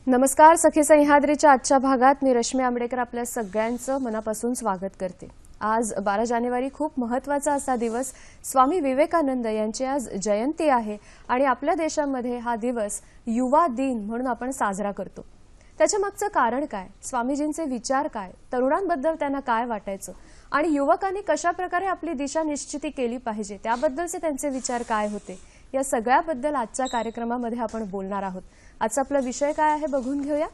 नमस्कार. सखी सह्याद्रीच्या आजच्या भागात मी रश्मी आंबेडकर आपल्या सगळ्यांचं मनापासून स्वागत करते. आज 12 जानेवारी खूप महत्त्वाचा असा दिवस. स्वामी विवेकानंद यांची आज जयंती आहे आणि आपल्या देशामध्ये हा दिवस युवा दिन म्हणून आपण साजरा करतो. त्याच्या मागचं कारण काय, स्वामीजींचे विचार काय, तरुणांबद्दल त्यांना काय वाटायचं आणि युवकांनी कशा प्रकारे आपली दिशा निश्चिती केली पाहिजे त्याबद्दलचे त्यांचे विचार काय होते, या सगळ्याबद्दल आजच्या कार्यक्रमामध्ये आपण बोलणार आहोत. आजचा आपला विषय काय आहे बघून घेऊया.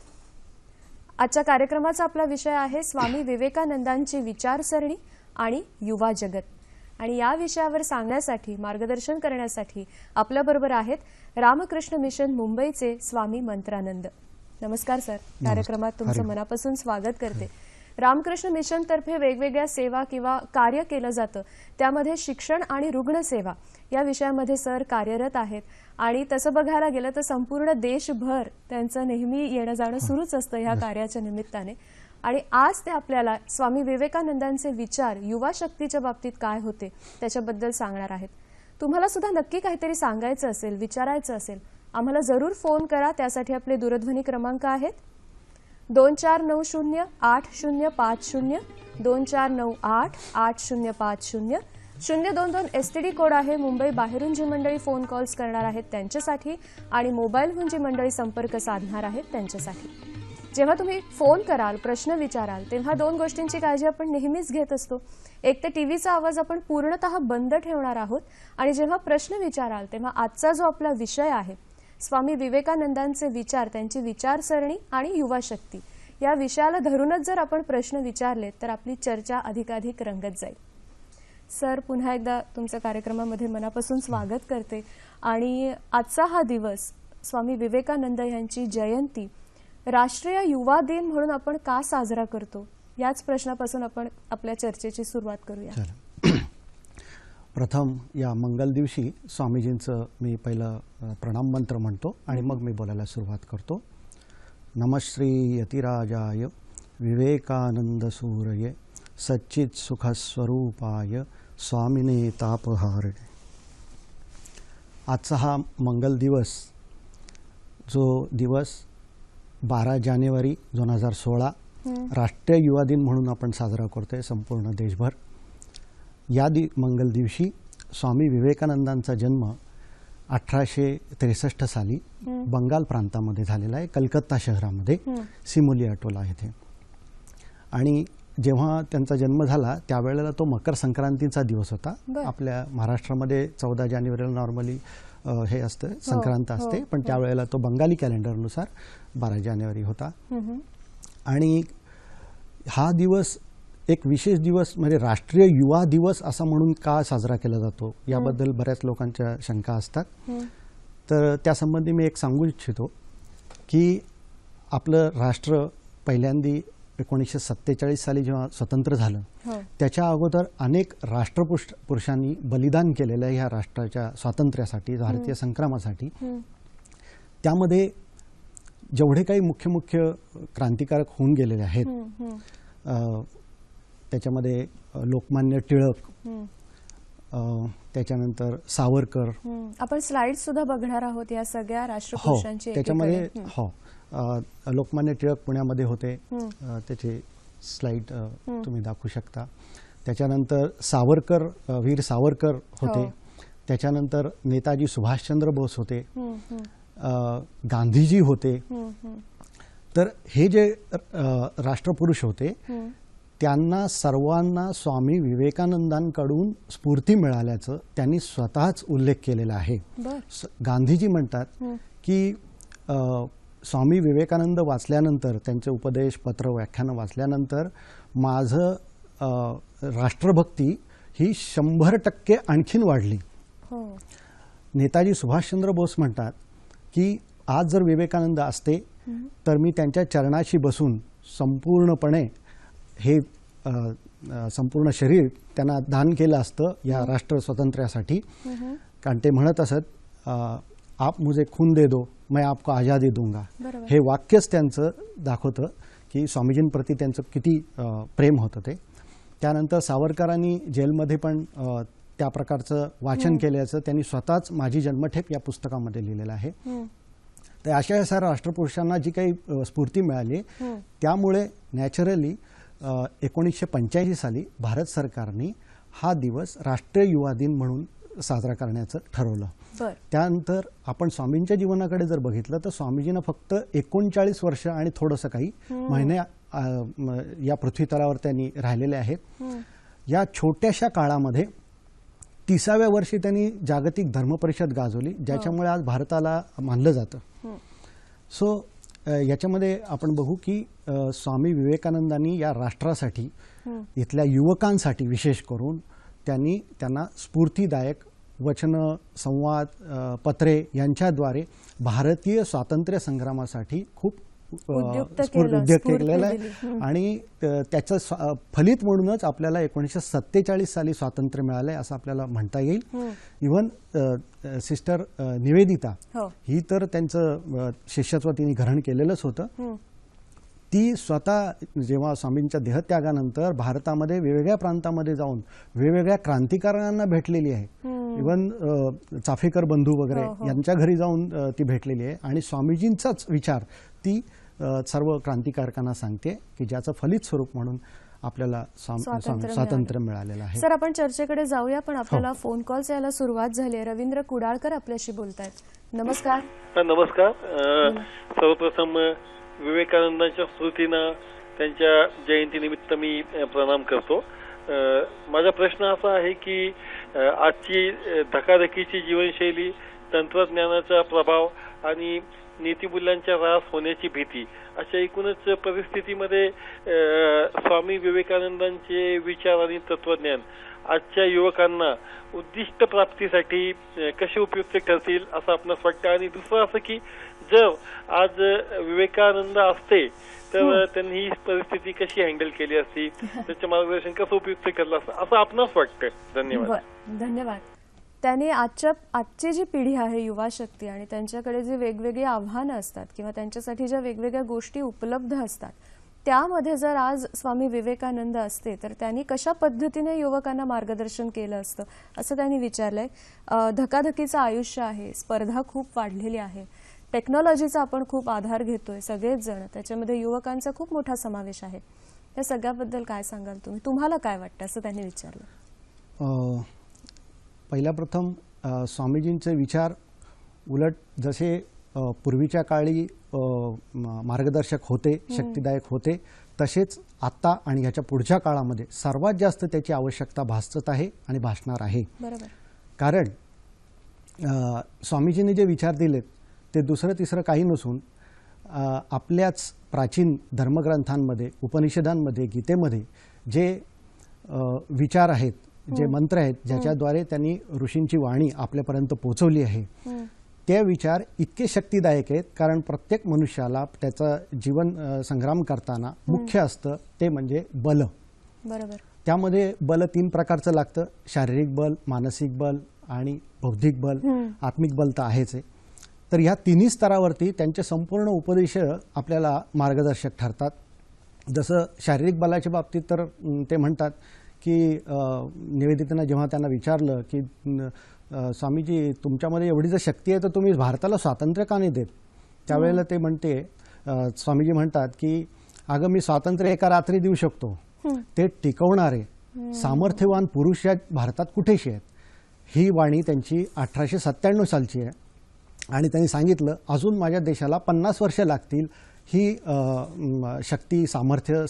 आजच्या कार्यक्रमाचा आपला विषय आहे स्वामी विवेकानंदांची विचारसरणी आणि युवा जगत. आणि या विषयावर सांगण्यासाठी, मार्गदर्शन करण्यासाठी आपल्याबरोबर आहेत रामकृष्ण मिशन मुंबईचे स्वामी मंत्रानंद. नमस्कार सर. कार्यक्रमात तुमचं मनापासून स्वागत करते. रामकृष्ण मिशन तर्फे वेगवेगळ्या सेवा किंवा कार्य केलं जातं, त्यामध्ये शिक्षण आणि रुग्णसेवा या विषयामध्ये सर कार्यरत आहेत. आणि तसं बघायला गेलं तर संपूर्ण देशभर त्यांचं नेहमी येणं जाणं सुरूच असतं ह्या कार्याच्या निमित्ताने. आणि आज ते आपल्याला स्वामी विवेकानंदांचे विचार युवा शक्तीच्या बाबतीत काय होते त्याच्याबद्दल सांगणार आहेत. तुम्हाला सुद्धा नक्की काहीतरी सांगायचं असेल, विचारायचं असेल, आम्हाला जरूर फोन करा. त्यासाठी आपले दूरध्वनी क्रमांक आहेत 24908050, 24988050, 022 STD कोड आहे. मुंबई बाहेरून जी मंडळी फोन कॉल्स करणार आहेत त्यांच्यासाठी आणि मोबाईलहून जी मंडळी संपर्क साधणार आहेत त्यांच्यासाठी. जेव्हा तुम्ही फोन कराल, प्रश्न विचाराल, तेव्हा दोन गोष्टींची काळजी आपण नेहमीच घेत असतो. एक तर टीव्हीचा आवाज आपण पूर्णतः बंद ठेवणार आहोत आणि जेव्हा प्रश्न विचाराल तेव्हा आजचा जो आपला विषय आहे स्वामी विवेकानंदांचे विचार, त्यांची विचारसरणी आणि युवा शक्ती, या विषयाला धरूनच जर आपण प्रश्न विचारले तर आपली चर्चा अधिकाधिक रंगत जाईल. सर, पुन्हा एकदा तुमच्या कार्यक्रमामध्ये मनापासून स्वागत करते. आणि आजचा हा दिवस, स्वामी विवेकानंद यांची जयंती, राष्ट्रीय युवा दिन म्हणून आपण का साजरा करतो, याच प्रश्नापासून आपण आपल्या चर्चेची सुरुवात करूया. प्रथम या मंगल दिवशी स्वामीजींचं मी पहिलं प्रणाम मंत्र म्हणतो आणि मग मी बोलायला सुरुवात करतो. नमश्री यतिराजाय विवेकानंद सूरये सच्चित सुखस्वरूपाय स्वामिने तापहारणे. आजचा हा मंगल दिवस, जो दिवस 12 जानेवारी 2016 राष्ट्रीय युवा दिन म्हणून आपण साजरा करतोय संपूर्ण देशभर. या मंगल दिवशी स्वामी विवेकानंदांचा जन्म 1863 साली बंगाल प्रांतामध्ये झालेला आहे, कलकत्ता शहरामध्ये सिमोली अटोला येथे. आणि जेव्हा त्यांचा जन्म झाला त्यावेळेला तो मकर संक्रांतीचा दिवस होता. आपल्या महाराष्ट्रामध्ये 14 जानेवारीला नॉर्मली हे असतं, संक्रांत असते, पण त्यावेळेला तो बंगाली कॅलेंडरनुसार 12 जानेवारी होता. आणि हा दिवस एक विशेष दिवस म्हणजे राष्ट्रीय युवा दिवस असा म्हणून का साजरा केला जातो याबद्दल बऱ्याच लोकांच्या शंका असतात. तर त्यासंबंधी मी एक सांगू इच्छितो की आपलं राष्ट्र पहिल्यांदी 1947 साली जेव्हा स्वतंत्र झालं त्याच्या अगोदर अनेक राष्ट्रपुरुषांनी बलिदान केलेलं आहे ह्या राष्ट्राच्या स्वातंत्र्यासाठी, भारतीय संग्रामासाठी. त्यामध्ये जेवढे काही मुख्य क्रांतिकारक होऊन गेलेले आहेत त्याच्यामध्ये लोकमान्य टिळक, त्याच्यानंतर सावरकर, आपण स्लाइड सुद्धा बघणार आहोत या सगळ्या राष्ट्रपुरुषांची. त्याच्यामध्ये लोकमान्य टिळक पुण्यामध्ये होते, त्याचे स्लाइड तुम्ही दाखवू शकता. त्याच्यानंतर सावरकर, वीर सावरकर होते. त्याच्यानंतर नेताजी सुभाषचंद्र बोस होते, गांधीजी होते. तर हे जे राष्ट्रपुरुष होते त्यांना सर्वांना स्वामी विवेकानंदांकडून स्फूर्ती मिळाल्याचं त्यांनी स्वतःच उल्लेख केलेला आहे. गांधीजी म्हणतात की स्वामी विवेकानंद वाचल्यानंतर, त्यांचे उपदेश, पत्र, व्याख्यानं वाचल्यानंतर माझं राष्ट्रभक्ती ही 100% आणखीन वाढली. नेताजी सुभाषचंद्र बोस म्हणतात की आज जर विवेकानंद असते तर मी त्यांच्या चरणाशी बसून संपूर्णपणे हे संपूर्ण शरीर त्यांना दान केलं असतं या राष्ट्र स्वातंत्र्यासाठी. कारण ते म्हणत असत, आप मुझे खून दे दो मैं आपको आजादी दूंगा. हे वाक्यच त्यांचं दाखवतं की स्वामीजींप्रती त्यांचं किती प्रेम होतं ते. त्यानंतर सावरकरांनी जेलमध्ये पण त्या प्रकारचं वाचन केल्याचं त्यांनी स्वतःच माझी जन्मठेप या पुस्तकामध्ये लिहिलेलं आहे. तर अशा राष्ट्रपुरुषांना जी काही स्फूर्ती मिळाली त्यामुळे नॅचरली 1985 साली भारत सरकारने हा दिवस राष्ट्रीय युवा दिन म्हणून साजरा करण्याचं ठरवलं. त्यानंतर आपण स्वामींच्या जीवनाकडे जर बघितलं तर स्वामीजींना फक्त 39 वर्ष आणि थोडंसं काही महिने या पृथ्वी तलावर त्यांनी राहिलेले आहेत. या छोट्याशा काळामध्ये 30व्या वर्षी त्यांनी जागतिक धर्मपरिषद गाजवली, ज्याच्यामुळे आज भारताला मानलं जातं. सो याच्यामध्ये आपण बघू की स्वामी विवेकानंदांनी या राष्ट्रासाठी, इथल्या युवकांसाठी विशेष करून त्यांना स्फूर्तीदायक वचनं, संवाद, पत्रे यांच्याद्वारे भारतीय स्वातंत्र्य संग्रामासाठी खूप उद्युक्त केलेलं आहे. आणि त्याचं फलित म्हणूनच आपल्याला 1947 साली स्वातंत्र्य मिळालंय असं आपल्याला म्हणता येईल. इव्हन सिस्टर निवेदिता ही तर त्यांचं शिष्यत्व तिने ग्रहण केलेलंच होतं. ती स्वतः जेव्हा स्वामींच्या देहत्यागानंतर भारतामध्ये वेगवेगळ्या प्रांतामध्ये जाऊन वेगवेगळ्या क्रांतिकारकांना भेटलेली आहे. इव्हन चाफेकर बंधू वगैरे यांच्या घरी जाऊन ती भेटलेली आहे आणि स्वामीजींचाच विचार ती सर्व क्रांतिकारकांना सांगते की ज्याचं फलित स्वरूप म्हणून आपल्याला स्वातंत्र्य मिळालेलं आहे. सर, आपण चर्चेकडे जाऊया, पण आपल्याला फोन कॉल्स यायला सुरुवात झाली आहे. रवींद्र कुडाळकर आपल्याशी बोलतायत. नमस्कार. नमस्कार. सर्वप्रथम विवेकानंदांच्या स्मृतींना त्यांच्या जयंतीनिमित्त मी प्रणाम करतो. माझा प्रश्न असा आहे की आजची धकाधकीची जीवनशैली, तंत्रज्ञानाचा प्रभाव आणि नीतिमूल्यांच्या ऱ्हास होण्याची भीती अशा एकूणच परिस्थितीमध्ये स्वामी विवेकानंदांचे विचार आणि तत्वज्ञान आजच्या युवकांना उद्दिष्ट प्राप्तीसाठी कसे उपयुक्त ठरतील असं आपणास वाटतं. आणि दुसरं असं की जर आज विवेकानंद असते तर त्यांनी ही परिस्थिती कशी हँडल केली असती, त्याचं मार्गदर्शन कसं उपयुक्त केलं असतं असं आपणास वाटतं. धन्यवाद. धन्यवाद. त्यांनी आजची जी पिढी आहे युवा शक्ती आणि त्यांच्याकडे जे वेगवेगळी आव्हानं असतात किंवा त्यांच्यासाठी ज्या वेगवेगळ्या गोष्टी उपलब्ध असतात त्यामध्ये जर आज स्वामी विवेकानंद असते तर त्यांनी कशा पद्धतीने युवकांना मार्गदर्शन केलं असतं असं त्यांनी विचारलंय. धकाधकीचं आयुष्य आहे, स्पर्धा खूप वाढलेली आहे, टेक्नॉलॉजीचा आपण खूप आधार घेतोय सगळेच जण, त्याच्यामध्ये युवकांचा खूप मोठा समावेश आहे. या सगळ्याबद्दल काय सांगाल तुम्ही? तुम्हाला काय वाटतं असं त्यांनी विचारलं. पहिला प्रथम स्वामीजींचे विचार उलट जसे पूर्वीच्या काळी मार्गदर्शक होते, शक्तिदायक होते, तसेच आता आणि ह्याच्या पुढच्या काळामध्ये सर्वात जास्त त्याची आवश्यकता भासत आहे आणि भासणार आहे. बरोबर. कारण स्वामीजींनी जे विचार दिलेत ते दुसरं तिसरं काही नसून आपल्याच प्राचीन धर्मग्रंथांमध्ये, उपनिषदांमध्ये, गीतेमध्ये जे विचार आहेत, जे मंत्र आहेत, ज्याच्याद्वारे त्यांनी ऋषींची वाणी आपल्यापर्यंत पोहोचवली आहे, ते विचार इतके शक्तिदायक आहेत. कारण प्रत्येक मनुष्याला त्याचं जीवन संग्राम करताना मुख्य असतं ते म्हणजे बल. बरोबर. त्यामध्ये बल 3 प्रकारचं लागतं: शारीरिक बल, मानसिक बल आणि बौद्धिक बल. आत्मिक बल तर आहेच आहे. तर ह्या तिन्ही स्तरावरती त्यांचे संपूर्ण उपदेश आपल्याला मार्गदर्शक ठरतात. जसं शारीरिक बलाच्या बाबतीत तर ते म्हणतात की निवेदितांना जेव्हा त्यांना विचारलं की स्वामीजी तुमच्यामध्ये एवढी जर शक्ती आहे तर तुम्ही भारताला स्वातंत्र्य का नाही देत, त्यावेळेला ते म्हणते, स्वामीजी म्हणतात की अगं मी स्वातंत्र्य एका रात्री देऊ शकतो, ते टिकवणारे सामर्थ्यवान पुरुष या भारतात कुठेशी आहेत. ही वाणी त्यांची 1897 सालची आहे. आणि त्यांनी सांगितलं अजून माझ्या देशाला 50 वर्ष लागतील ही शक्ती, सामर्थ्य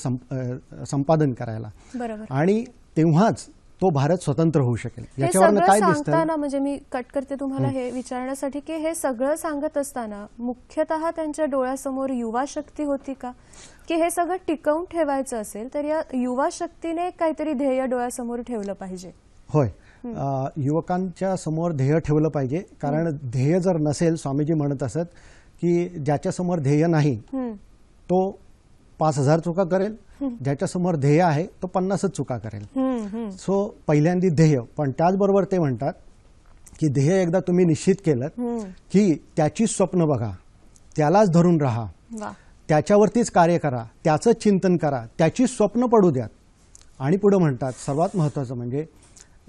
संपादन करायला. बरोबर. आणि तेव्हाच तो भारत स्वतंत्र होऊ शकेल. याच्यावर काय दिसतं, म्हणजे मी कट करते तुम्हाला हे विचारण्यासाठी की हे सगळं सांगत असताना मुख्यतः त्यांच्या डोळ्यासमोर युवा शक्ती होती का, की हे सगळं टिकवून ठेवायचं असेल तर या युवा शक्तीने काहीतरी ध्येय डोळ्यासमोर ठेवलं पाहिजे? होय, युवकांच्या समोर ध्येय ठेवलं पाहिजे. कारण ध्येय जर नसेल, स्वामीजी म्हणत असत की ज्याच्यासमोर ध्येय नाही तो 5000 चुका करेल, ज्याच्यासमोर ध्येय आहे तो 50च चुका करेल. सो पहिल्यांदी ध्येय, पण त्याचबरोबर ते म्हणतात की ध्येय एकदा तुम्ही निश्चित केलं की त्याची स्वप्न बघा, त्यालाच धरून राहा, त्याच्यावरतीच कार्य करा, त्याचंच चिंतन करा, त्याची स्वप्न पडू द्या. आणि पुढे म्हणतात सर्वात महत्त्वाचं म्हणजे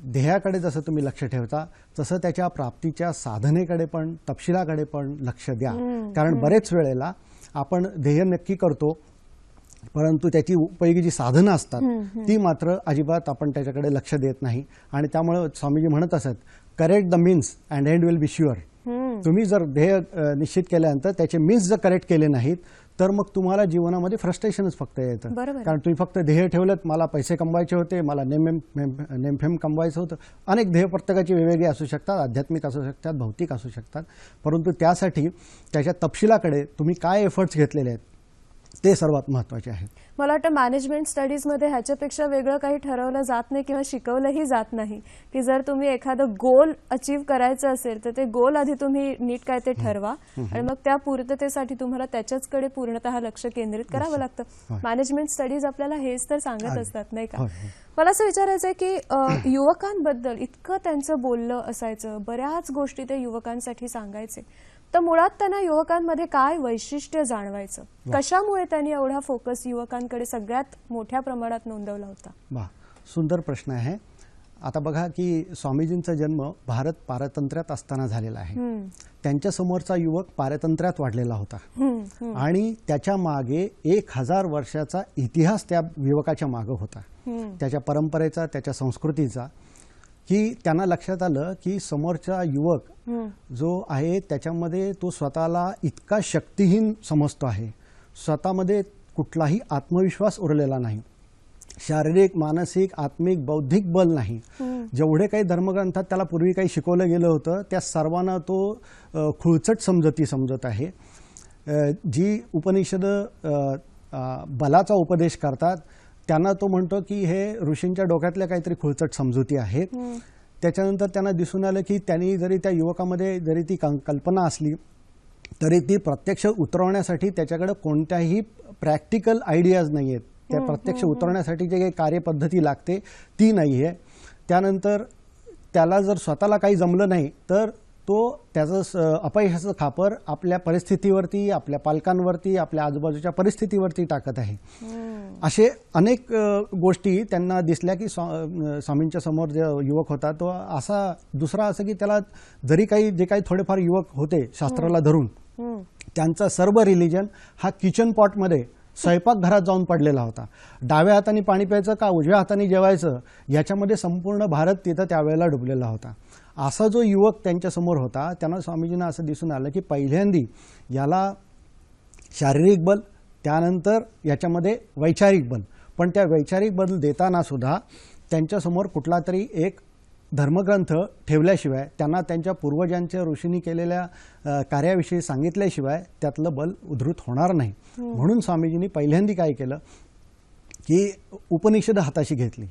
ध्येयाकडे जसं तुम्ही लक्ष ठेवता तसं त्याच्या प्राप्तीच्या साधनेकडे पण तपशिलाकडे पण लक्ष द्या. कारण बरेच वेळेला आपण ध्येय नक्की करतो परंतु त्याची उपयोगी जी साधनं असतात ती मात्र अजिबात आपण त्याच्याकडे लक्ष देत नाही. आणि त्यामुळे स्वामीजी म्हणत असत, correct the means and end will be sure. तुम्ही जर ध्येय निश्चित केल्यानंतर त्याचे मीन्स जर करेक्ट केले नाहीत तर मग तुम्हाला जीवनामध्ये फ्रस्ट्रेशनच फक्त येतं. कारण तुम्ही फक्त ध्येय ठेवलं, मला पैसे कमवायचे होते, मला नेमफेम कमवायचं होतं. अनेक ध्येय प्रत्येकाची वेगवेगळी असू शकतात, आध्यात्मिक असू शकतात, भौतिक असू शकतात. परंतु त्यासाठी त्याच्या तपशिलाकडे तुम्ही काय एफर्ट्स घेतलेले आहेत ते सर्वात महत्त्वाचे आहे. मला वाटतं मॅनेजमेंट स्टडीजमध्ये ह्याच्यापेक्षा वेगळं काही ठरवलं जात नाही किंवा शिकवलंही जात नाही की जर तुम्ही एखादं गोल अचीव करायचं असेल तर ते गोल आधी तुम्ही नीट काय ते ठरवा आणि मग त्या पूर्ततेसाठी तुम्हाला त्याच्याचकडे पूर्णतः लक्ष केंद्रित करावं लागतं. मॅनेजमेंट स्टडीज आपल्याला हेच तर सांगत असतात नाही का. मला असं विचारायचं आहे की युवकांबद्दल इतकं त्यांचं बोललं असायचं, बऱ्याच गोष्टी ते युवकांसाठी सांगायचे, तर मुळात त्यांना युवकांमध्ये काय वैशिष्ट्य जाणवायचं, कशामुळे त्यांनी एवढा फोकस युवकांकडे सगळ्यात मोठ्या प्रमाणात नोंदवला होता? वा, सुंदर प्रश्न आहे. आता बघा की स्वामीजींचा जन्म भारत पारतंत्र्यात असताना झालेला आहे. त्यांच्या समोरचा युवक पारतंत्र्यात वाढलेला होता आणि त्याच्या मागे 1000 वर्षाचा इतिहास त्या युवकाच्या मागे होता, त्याच्या परंपरेचा, त्याच्या संस्कृतीचा. की त्यांना लक्षात आलं की समोरचा युवक जो आहे त्याच्यामध्ये तो स्वतःला इतका शक्तिहीन समजतो आहे, स्वतःमध्ये कुठलाही आत्मविश्वास उरलेला नाही, शारीरिक, मानसिक, आत्मिक, बौद्धिक बल नाही. जेवढे काही धर्मग्रंथात त्याला पूर्वी काही शिकवलं गेलं होतं त्या सर्वांना तो खुळचट समजत आहे. जी उपनिषद बलाचा उपदेश करतात त्यांना तो म्हणतो की हे ऋषींच्या डोक्यातल्या काहीतरी खुळचट समजुती आहेत. त्याच्यानंतर त्यांना दिसून आलं की त्यांनी जरी त्या युवकामध्ये जरी ती कल्पना असली तरी ती प्रत्यक्ष उतरवण्यासाठी त्याच्याकडे कोणत्याही प्रॅक्टिकल आयडियाज नाही आहेत. त्या प्रत्यक्ष उतरवण्यासाठी जे काही कार्यपद्धती लागते ती नाही आहे. त्यानंतर त्याला जर स्वतःला काही जमलं नाही तर तो त्याचं अपयशाचं खापर आपल्या परिस्थितीवरती, आपल्या पालकांवरती, आपल्या आजूबाजूच्या परिस्थितीवरती टाकत आहे. असे अनेक गोष्टी त्यांना दिसल्या की स्वामींच्या समोर जे युवक होता तो असा दुसरा असं की त्याला जरी काही जे काही थोडेफार युवक होते शास्त्राला धरून त्यांचा सर्व रिलिजन हा किचन पॉटमध्ये स्वयंपाकघरात जाऊन पडलेला होता. डाव्या हाताने पाणी प्यायचं का उजव्या हाताने जेवायचं याच्यामध्ये संपूर्ण भारत तिथं त्यावेळेला डुबलेला होता. असा जो युवक त्यांच्यासमोर होता त्यांना स्वामीजींना असं दिसून आलं की पहिल्यांदी याला शारीरिक बल, त्यानंतर याच्यामध्ये वैचारिक बल, पण त्या वैचारिक बल देताना सुद्धा त्यांच्यासमोर कुठला तरी एक धर्मग्रंथ ठेवल्याशिवाय, त्यांना त्यांच्या पूर्वजांच्या ऋषींनी केलेल्या कार्याविषयी सांगितल्याशिवाय त्यातलं बल उद्धृत होणार नाही. म्हणून स्वामीजींनी पहिल्यांदी काय केलं की उपनिषद हाताशी घेतली.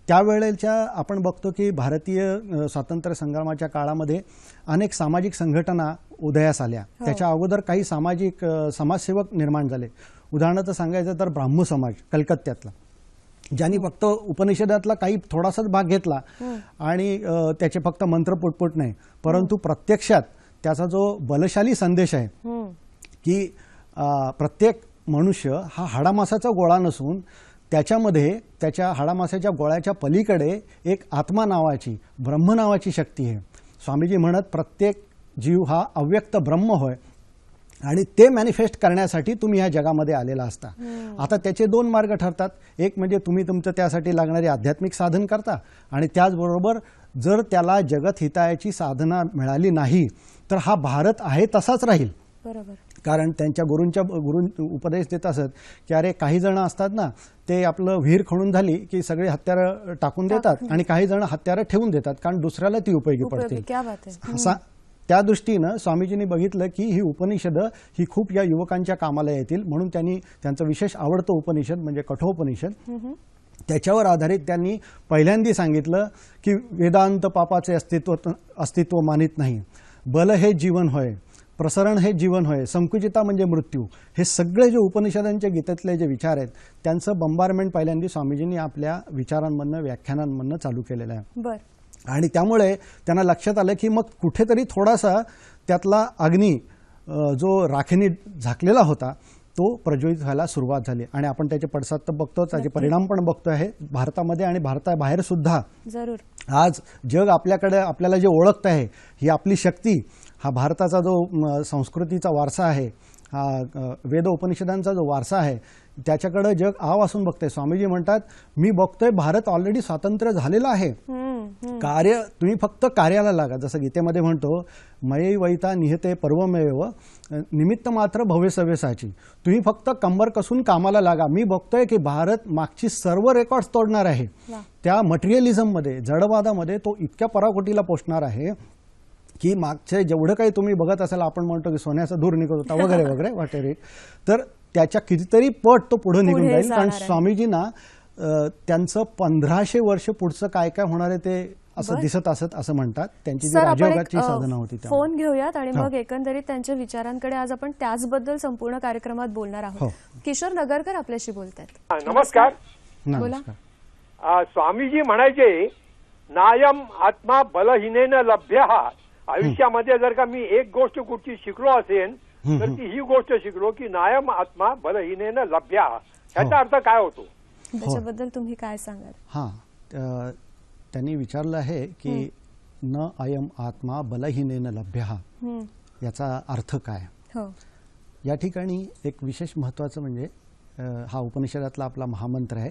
त्यावेळेच्या आपण बघतो की भारतीय स्वातंत्र्य संग्रामाच्या काळामध्ये अनेक सामाजिक संघटना उदयास आल्या. त्याच्या अगोदर काही सामाजिक समाजसेवक निर्माण झाले. उदाहरणार्थ सांगायचं तर ब्राह्मो समाज कलकत्त्यातला, ज्यांनी फक्त उपनिषदातला काही थोडासाच भाग घेतला आणि त्याचे फक्त मंत्र पुटपुट नाही, परंतु प्रत्यक्षात त्याचा जो बलशाली संदेश आहे की प्रत्येक मनुष्य हा हाडामासाचा गोळा नसून त्याच्यामध्ये त्याच्या हाडामासाच्या गोळ्याच्या पलीकडे एक आत्मा नावाची, ब्रह्म नावाची शक्ती आहे. स्वामीजी म्हणत प्रत्येक जीव हा अव्यक्त ब्रह्म होय आणि ते मॅनिफेस्ट करण्यासाठी तुम्ही ह्या जगामध्ये आलेला असता. आता त्याचे 2 मार्ग ठरतात. एक म्हणजे तुम्ही तुमचं त्यासाठी लागणारी आध्यात्मिक साधन करता आणि त्याचबरोबर जर त्याला जगत हितायाची साधना मिळाली नाही तर हा भारत आहे तसाच राहील. बरोबर. कारण त्यांच्या गुरू उपदेश देत असत की अरे काही जण असतात ना ते आपलं विहीर खणून झाली की सगळे हत्यारं टाकून देतात आणि काही जण हत्यारं ठेवून देतात कारण दुसऱ्याला ती उपयोगी पडतील. असा त्या दृष्टीनं स्वामीजींनी बघितलं की ही उपनिषद ही खूप या युवकांच्या कामाला येतील. म्हणून त्यांनी त्यांचं विशेष आवडतं उपनिषद म्हणजे कठोपनिषद, त्याच्यावर आधारित त्यांनी पहिल्यांदा सांगितलं की वेदांत पापाचे अस्तित्व मानित नाही, बल हे जीवन होय, प्रसरण हे जीवन होय, संकुचिता म्हणजे मृत्यू. हे सगळे जे उपनिषदांच्या गीतेतले जे विचार आहेत त्यांचं बंबारमेंट पहिल्यांदा स्वामीजींनी आपल्या विचारांमधनं, व्याख्यानांमधनं चालू केलेलं आहे. आणि त्यामुळे त्यांना लक्षात आलं की मग कुठेतरी थोडासा त्यातला अग्नी जो राखेने झाकलेला होता तो प्रज्वलित व्हायला सुरुवात झाली आणि आपण त्याचे पडसाद तर बघतो, त्याचे परिणाम पण बघतो आहे भारतामध्ये आणि भारताबाहेर सुद्धा. जरूर आज जग आपल्याकडे आपल्याला जे ओळखत आहे ही आपली शक्ती, हा भारताचा जो संस्कृतीचा वारसा आहे, हा वेद उपनिषदांचा जो वारसा आहे, त्याच्याकडे जग आवासून बघतंय. स्वामीजी म्हणतात, मी बघतोय भारत ऑलरेडी स्वातंत्र्य झालेला आहे. कार्य, तुम्ही फक्त कार्याला लागा. जसं गीतेमध्ये म्हणतो, मयी वैता निहते पर्वमेव निमित्त मात्र भव्य सव्यसाची. तुम्ही फक्त कंबर कसून कामाला लागा. मी बघतोय की भारत मागची सर्व रेकॉर्ड्स तोडणार आहे. त्या मटेरियलिझममध्ये, जडवादामध्ये तो इतक्या पराकोटीला पोचणार आहे की मागचे जेवढं काही तुम्ही बघत असाल, आपण म्हणतो की सोन्याचा धूर निघत होता वगैरे वगैरे वाटेर, तर त्याच्या कितीतरी पट तो पुढे निघून जाईल. कारण स्वामीजींना त्यांचं 1500 वर्ष पुढचं काय काय होणार आहे ते असं दिसत असत असं म्हणतात. त्यांची जी राजयोगाची साधना होती. फोन घेऊयात आणि मग एकंदरीत त्यांच्या विचारांकडे आज आपण त्याचबद्दल संपूर्ण कार्यक्रमात बोलणार आहोत. किशोर नगरकर आपल्याशी बोलतात. नमस्कार. बोला. स्वामीजी म्हणायचे, नायम आत्मा बलहीनेन लभ्य. आयुष्यामध्ये जर का मी एक गोष्ट कुठची शिकलो असेल तर ती ही गोष्ट शिकलो की नायम आत्मा बलहीनेन लभ्य. ह्याचा अर्थ काय होतो? त्याच्याबद्दल तुम्ही काय सांगाल? हा, त्यांनी विचारलं आहे की न अयम आत्मा बलहीनेन लभ्य, याचा अर्थ काय. या ठिकाणी एक विशेष महत्वाचं म्हणजे हा उपनिषदातला आपला महामंत्र आहे,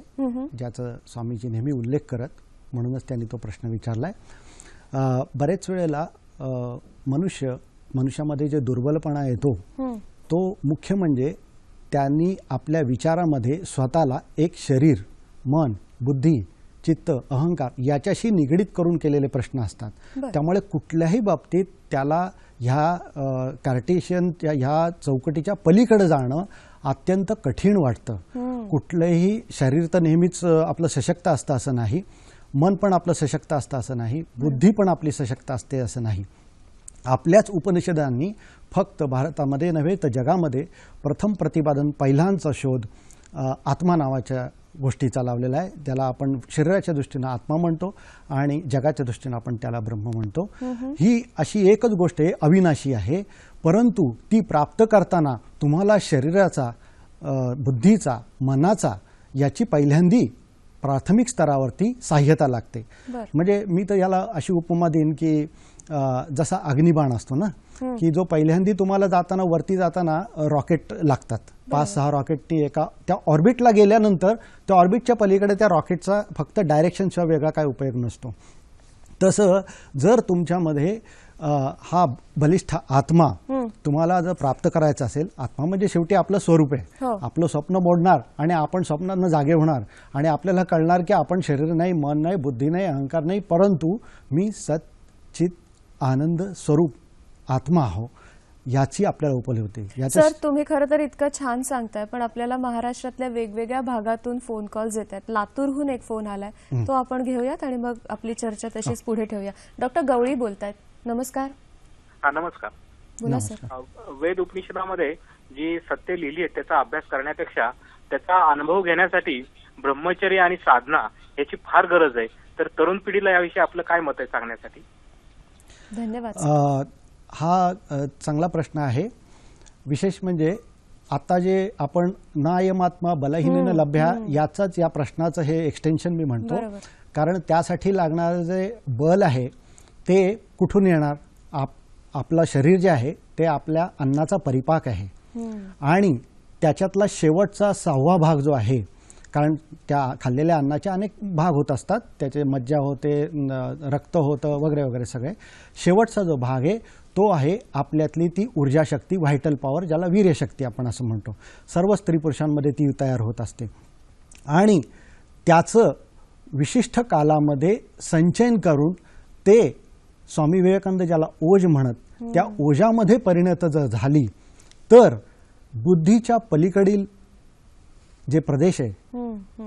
ज्याचा स्वामीजी नेहमी उल्लेख करत, म्हणूनच त्यांनी तो प्रश्न विचारलाय. बरेच वेळेला मनुष्यामध्ये जे दुर्बलपणा येतो तो मुख्य म्हणजे त्यांनी आपल्या विचारामध्ये स्वतःला एक शरीर, मन, बुद्धी, चित्त, अहंकार याच्याशी निगडीत करून केलेले प्रश्न असतात. त्यामुळे कुठल्याही बाबतीत त्याला ह्या कार्टेशियन ह्या चौकटीच्या पलीकडे जाणं अत्यंत कठीण वाटतं. कुठलंही शरीर तर नेहमीच आपलं सशक्त असतं असं नाही, मन पण आपलं सशक्त असतं असं नाही, बुद्धी पण आपली सशक्त असते असं नाही. आपल्याच उपनिषदांनी फक्त भारतामध्ये नव्हे तर जगामध्ये प्रथम प्रतिपादन, पहिल्यांचा शोध आत्मा नावाच्या गोष्टीचा लावलेला आहे. त्याला आपण शरीराच्या दृष्टीनं आत्मा म्हणतो आणि जगाच्या दृष्टीनं आपण त्याला ब्रह्म म्हणतो. ही अशी एकच गोष्ट आहे, अविनाशी आहे, परंतु ती प्राप्त करताना तुम्हाला शरीराचा, बुद्धीचा, मनाचा याची पहिल्यांदी प्राथमिक स्तरावरती सहाय्यता लागते. म्हणजे मी तर याला अशी उपमा देईन की जसा अग्निबाण असतो ना, की जो पहिल्यांदी तुम्हाला जाताना, वरती जाताना रॉकेट लागतात, 5-6 रॉकेट, ती एका त्या ऑर्बिटला गेल्यानंतर त्या ऑर्बिटच्या पलीकडे त्या रॉकेटचा फक्त डायरेक्शनशिवाय वेगळा काय उपयोग नसतो. तसं जर तुमच्यामध्ये हा बलिष्ठ आत्मा तुम्हाला जर प्राप्त करायचा असेल, आत्मा म्हणजे शेवटी आपलं स्वरूप आहे, आपलं स्वप्न मोडणार आणि आपण स्वप्नांना जागे होणार आणि आपल्याला कळणार की आपण शरीर नाही, मन नाही, बुद्धी नाही, अहंकार नाही, परंतु मी सच्चित आनंद स्वरूप आत्मा आहो, याची आपल्याला उपलब्धी होते. सर, तुम्ही खरं तर इतकं छान सांगताय, पण आपल्याला महाराष्ट्रातल्या वेगवेगळ्या भागातून फोन कॉल्स येत आहेत. लातूरहून एक फोन आलाय, तो आपण घेऊयात आणि मग आपली चर्चा तशीच पुढे ठेवूया. डॉक्टर गवळी बोलतायत. नमस्कार. नमस्कार. बोला सर. वेद उपनिषदामध्ये जी सत्य लिहिली आहेत त्याचा अभ्यास करण्यापेक्षा त्याचा अनुभव घेण्यासाठी ब्रह्मचर्य आणि साधना याची फार गरज आहे. तर तरुण पिढीला याविषयी आपलं काय मत आहे सांगण्यासाठी? धन्यवाद. हा चांगला प्रश्न आहे. विशेष म्हणजे आता जे आपण नायमात्मा बलहीनेन लभ्या याचाच या प्रश्नाचं हे एक्सटेन्शन मी म्हणतो. कारण त्यासाठी लागणारं जे बल आहे ते कुठून येणार? आपलं शरीर जे आहे ते आपल्या अन्नाचा परिपाक आहे आणि त्याच्यातला शेवटचा 6वा भाग जो आहे, कारण त्या खाल्लेल्या अन्नाचे अनेक भाग होत असतात, त्याचे मज्जा होते, रक्त होतं वगैरे वगैरे सगळे. शेवटचा जो भाग आहे तो आहे आपल्यातली ती ऊर्जा शक्ती, व्हायटल पॉवर, ज्याला वीर्यशक्ती आपण असं म्हणतो. सर्व स्त्री पुरुषांमध्ये ती तयार होत असते आणि त्याचं विशिष्ट कालामध्ये संचयन करून ते स्वामी विवेकानंद ज्याला ओज म्हणत, त्या ओजामध्ये परिणत जर झाली तर बुद्धीच्या पलीकडील जे प्रदेश आहे,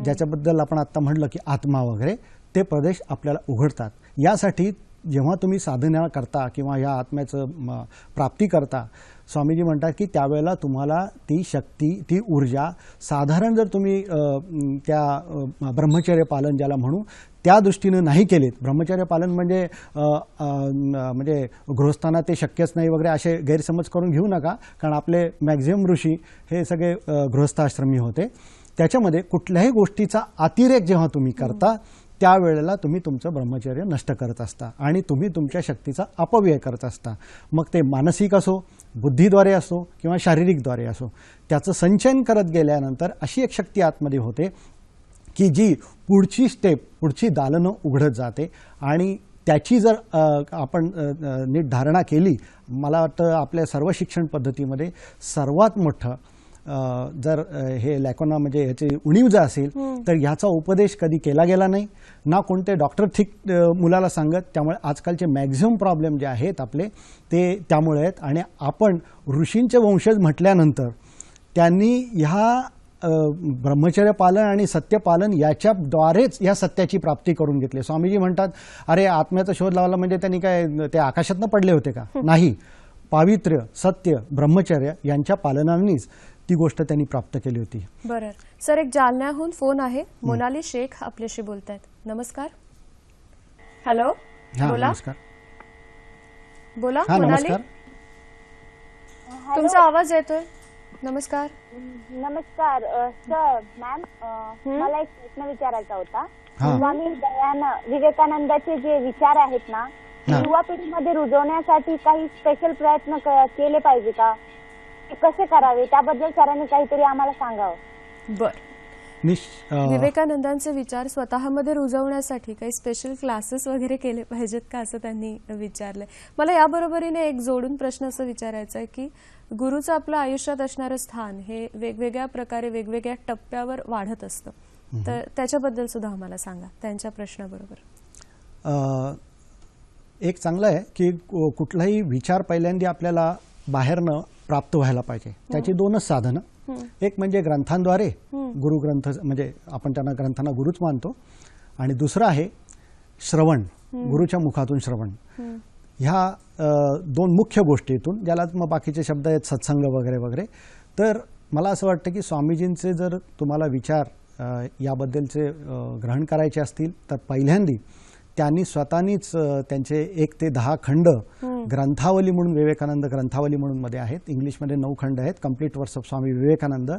ज्याच्याबद्दल आपण आता म्हणलं की आत्मा वगैरे, ते प्रदेश आपल्याला उघडतात. यासाठी जेव्हा तुम्ही साधना करता किंवा ह्या आत्म्याचं प्राप्ती करता, स्वामीजी म्हणतात की त्यावेळेला तुम्हाला ती शक्ती, ती ऊर्जा साधारण जर तुम्ही त्या ब्रह्मचर्य पालन ज्याला म्हणू त्या दृष्टीनं नाही केलीत, ब्रह्मचर्य पालन म्हणजे गृहस्थांना ते शक्यच नाही वगैरे असे गैरसमज करून घेऊ नका, कारण आपले मॅक्झिमम ऋषी हे सगळे गृहस्थाश्रमी होते. त्याच्यामध्ये कुठल्याही गोष्टीचा अतिरेक जेव्हा तुम्ही करता त्यावेळेला तुम्ही तुमचं ब्रह्मचर्य नष्ट करत असता आणि तुम्ही तुमच्या शक्तीचा अपव्यय करत असता. मग ते मानसिक असो, बुद्धीद्वारे असो किंवा शारीरिकद्वारे असो, त्याचं संचयन करत गेल्यानंतर अशी एक शक्ती आतमध्ये होते की जी पुढची स्टेप, पुढची दालनं उघडत जाते आणि त्याची जर आपण नीट धारणा केली, मला वाटतं आपल्या सर्व शिक्षण पद्धतीमध्ये सर्वात मोठं जर हे लॅकोना म्हणजे ह्याची उणीव जर असेल तर ह्याचा उपदेश कधी केला गेला नाही, ना कोणते डॉक्टर ठीक मुलाला सांगत. त्यामुळे आजकालचे मॅक्झिमम प्रॉब्लेम जे आहेत आपले ते त्यामुळे आहेत. आणि आपण ऋषींचे वंशज म्हटल्यानंतर त्यांनी ह्या ब्रह्मचर्य पालन आणि सत्यपालन याच्याद्वारेच या सत्याची प्राप्ती करून घेतली. स्वामीजी म्हणतात, अरे आत्म्याचा शोध लावला म्हणजे त्यांनी काय ते आकाशातनं पडले होते का? नाही, पावित्र्य, सत्य, ब्रह्मचर्य यांच्या पालनानेच ती गोष्ट त्यांनी प्राप्त केली होती. बरं सर, एक जालन्याहून फोन आहे. मोनाली शेख आपल्याशी बोलतायत. नमस्कार. हॅलो, बोला. नमस्कार. बोला हा, मोनाली, नमस्कार. तुमचा आवाज येतोय. नमस्कार. नमस्कार सर. मॅम, मला एक प्रश्न विचारायचा होता. हा. स्वामी विवेकानंदाचे जे विचार आहेत ना, युवा पिढीमध्ये रुजवण्यासाठी काही स्पेशल प्रयत्न केले पाहिजे का? ते कसे करावे त्याबद्दल सरांनी काहीतरी आम्हाला सांगावं. बर, विवेकानंदांचे विचार स्वतःमध्ये रुजवण्यासाठी काही स्पेशल क्लासेस वगैरे केले पाहिजेत का, असं त्यांनी विचारलंय. मला याबरोबरीने एक जोडून प्रश्न असं विचारायचा आहे की गुरुचं आपलं आयुष्यात असणारं स्थान हे वेगवेगळ्या प्रकारे वेगवेगळ्या टप्प्यावर वाढत असतं, तर त्याच्याबद्दल सुद्धा आम्हाला सांगा त्यांच्या प्रश्नाबरोबर. एक चांगलं आहे की कुठलाही विचार पहिल्यांदा आपल्याला बाहेरनं प्राप्त व्हायला पाहिजे. त्याची दोनच साधनं, एक म्हणजे ग्रंथांद्वारे, गुरुग्रंथ म्हणजे आपण त्यांना ग्रंथांना गुरुच मानतो, आणि दुसरं आहे श्रवण, गुरुच्या मुखातून श्रवण. ह्या दोन मुख्य गोष्टीतून, ज्याला मग बाकीचे शब्द आहेत सत्संग वगैरे वगैरे. तर मला असं वाटतं की स्वामीजींचे जर तुम्हाला विचार याबद्दलचे ग्रहण करायचे असतील तर पहिल्यांदी त्यांनी स्वतःनीच त्यांचे 1 ते 10 खंड ग्रंथावली म्हणून, विवेकानंद ग्रंथावली म्हणून मध्ये आहेत. इंग्लिशमध्ये 9 खंड आहेत, complete works of Swami Vivekananda.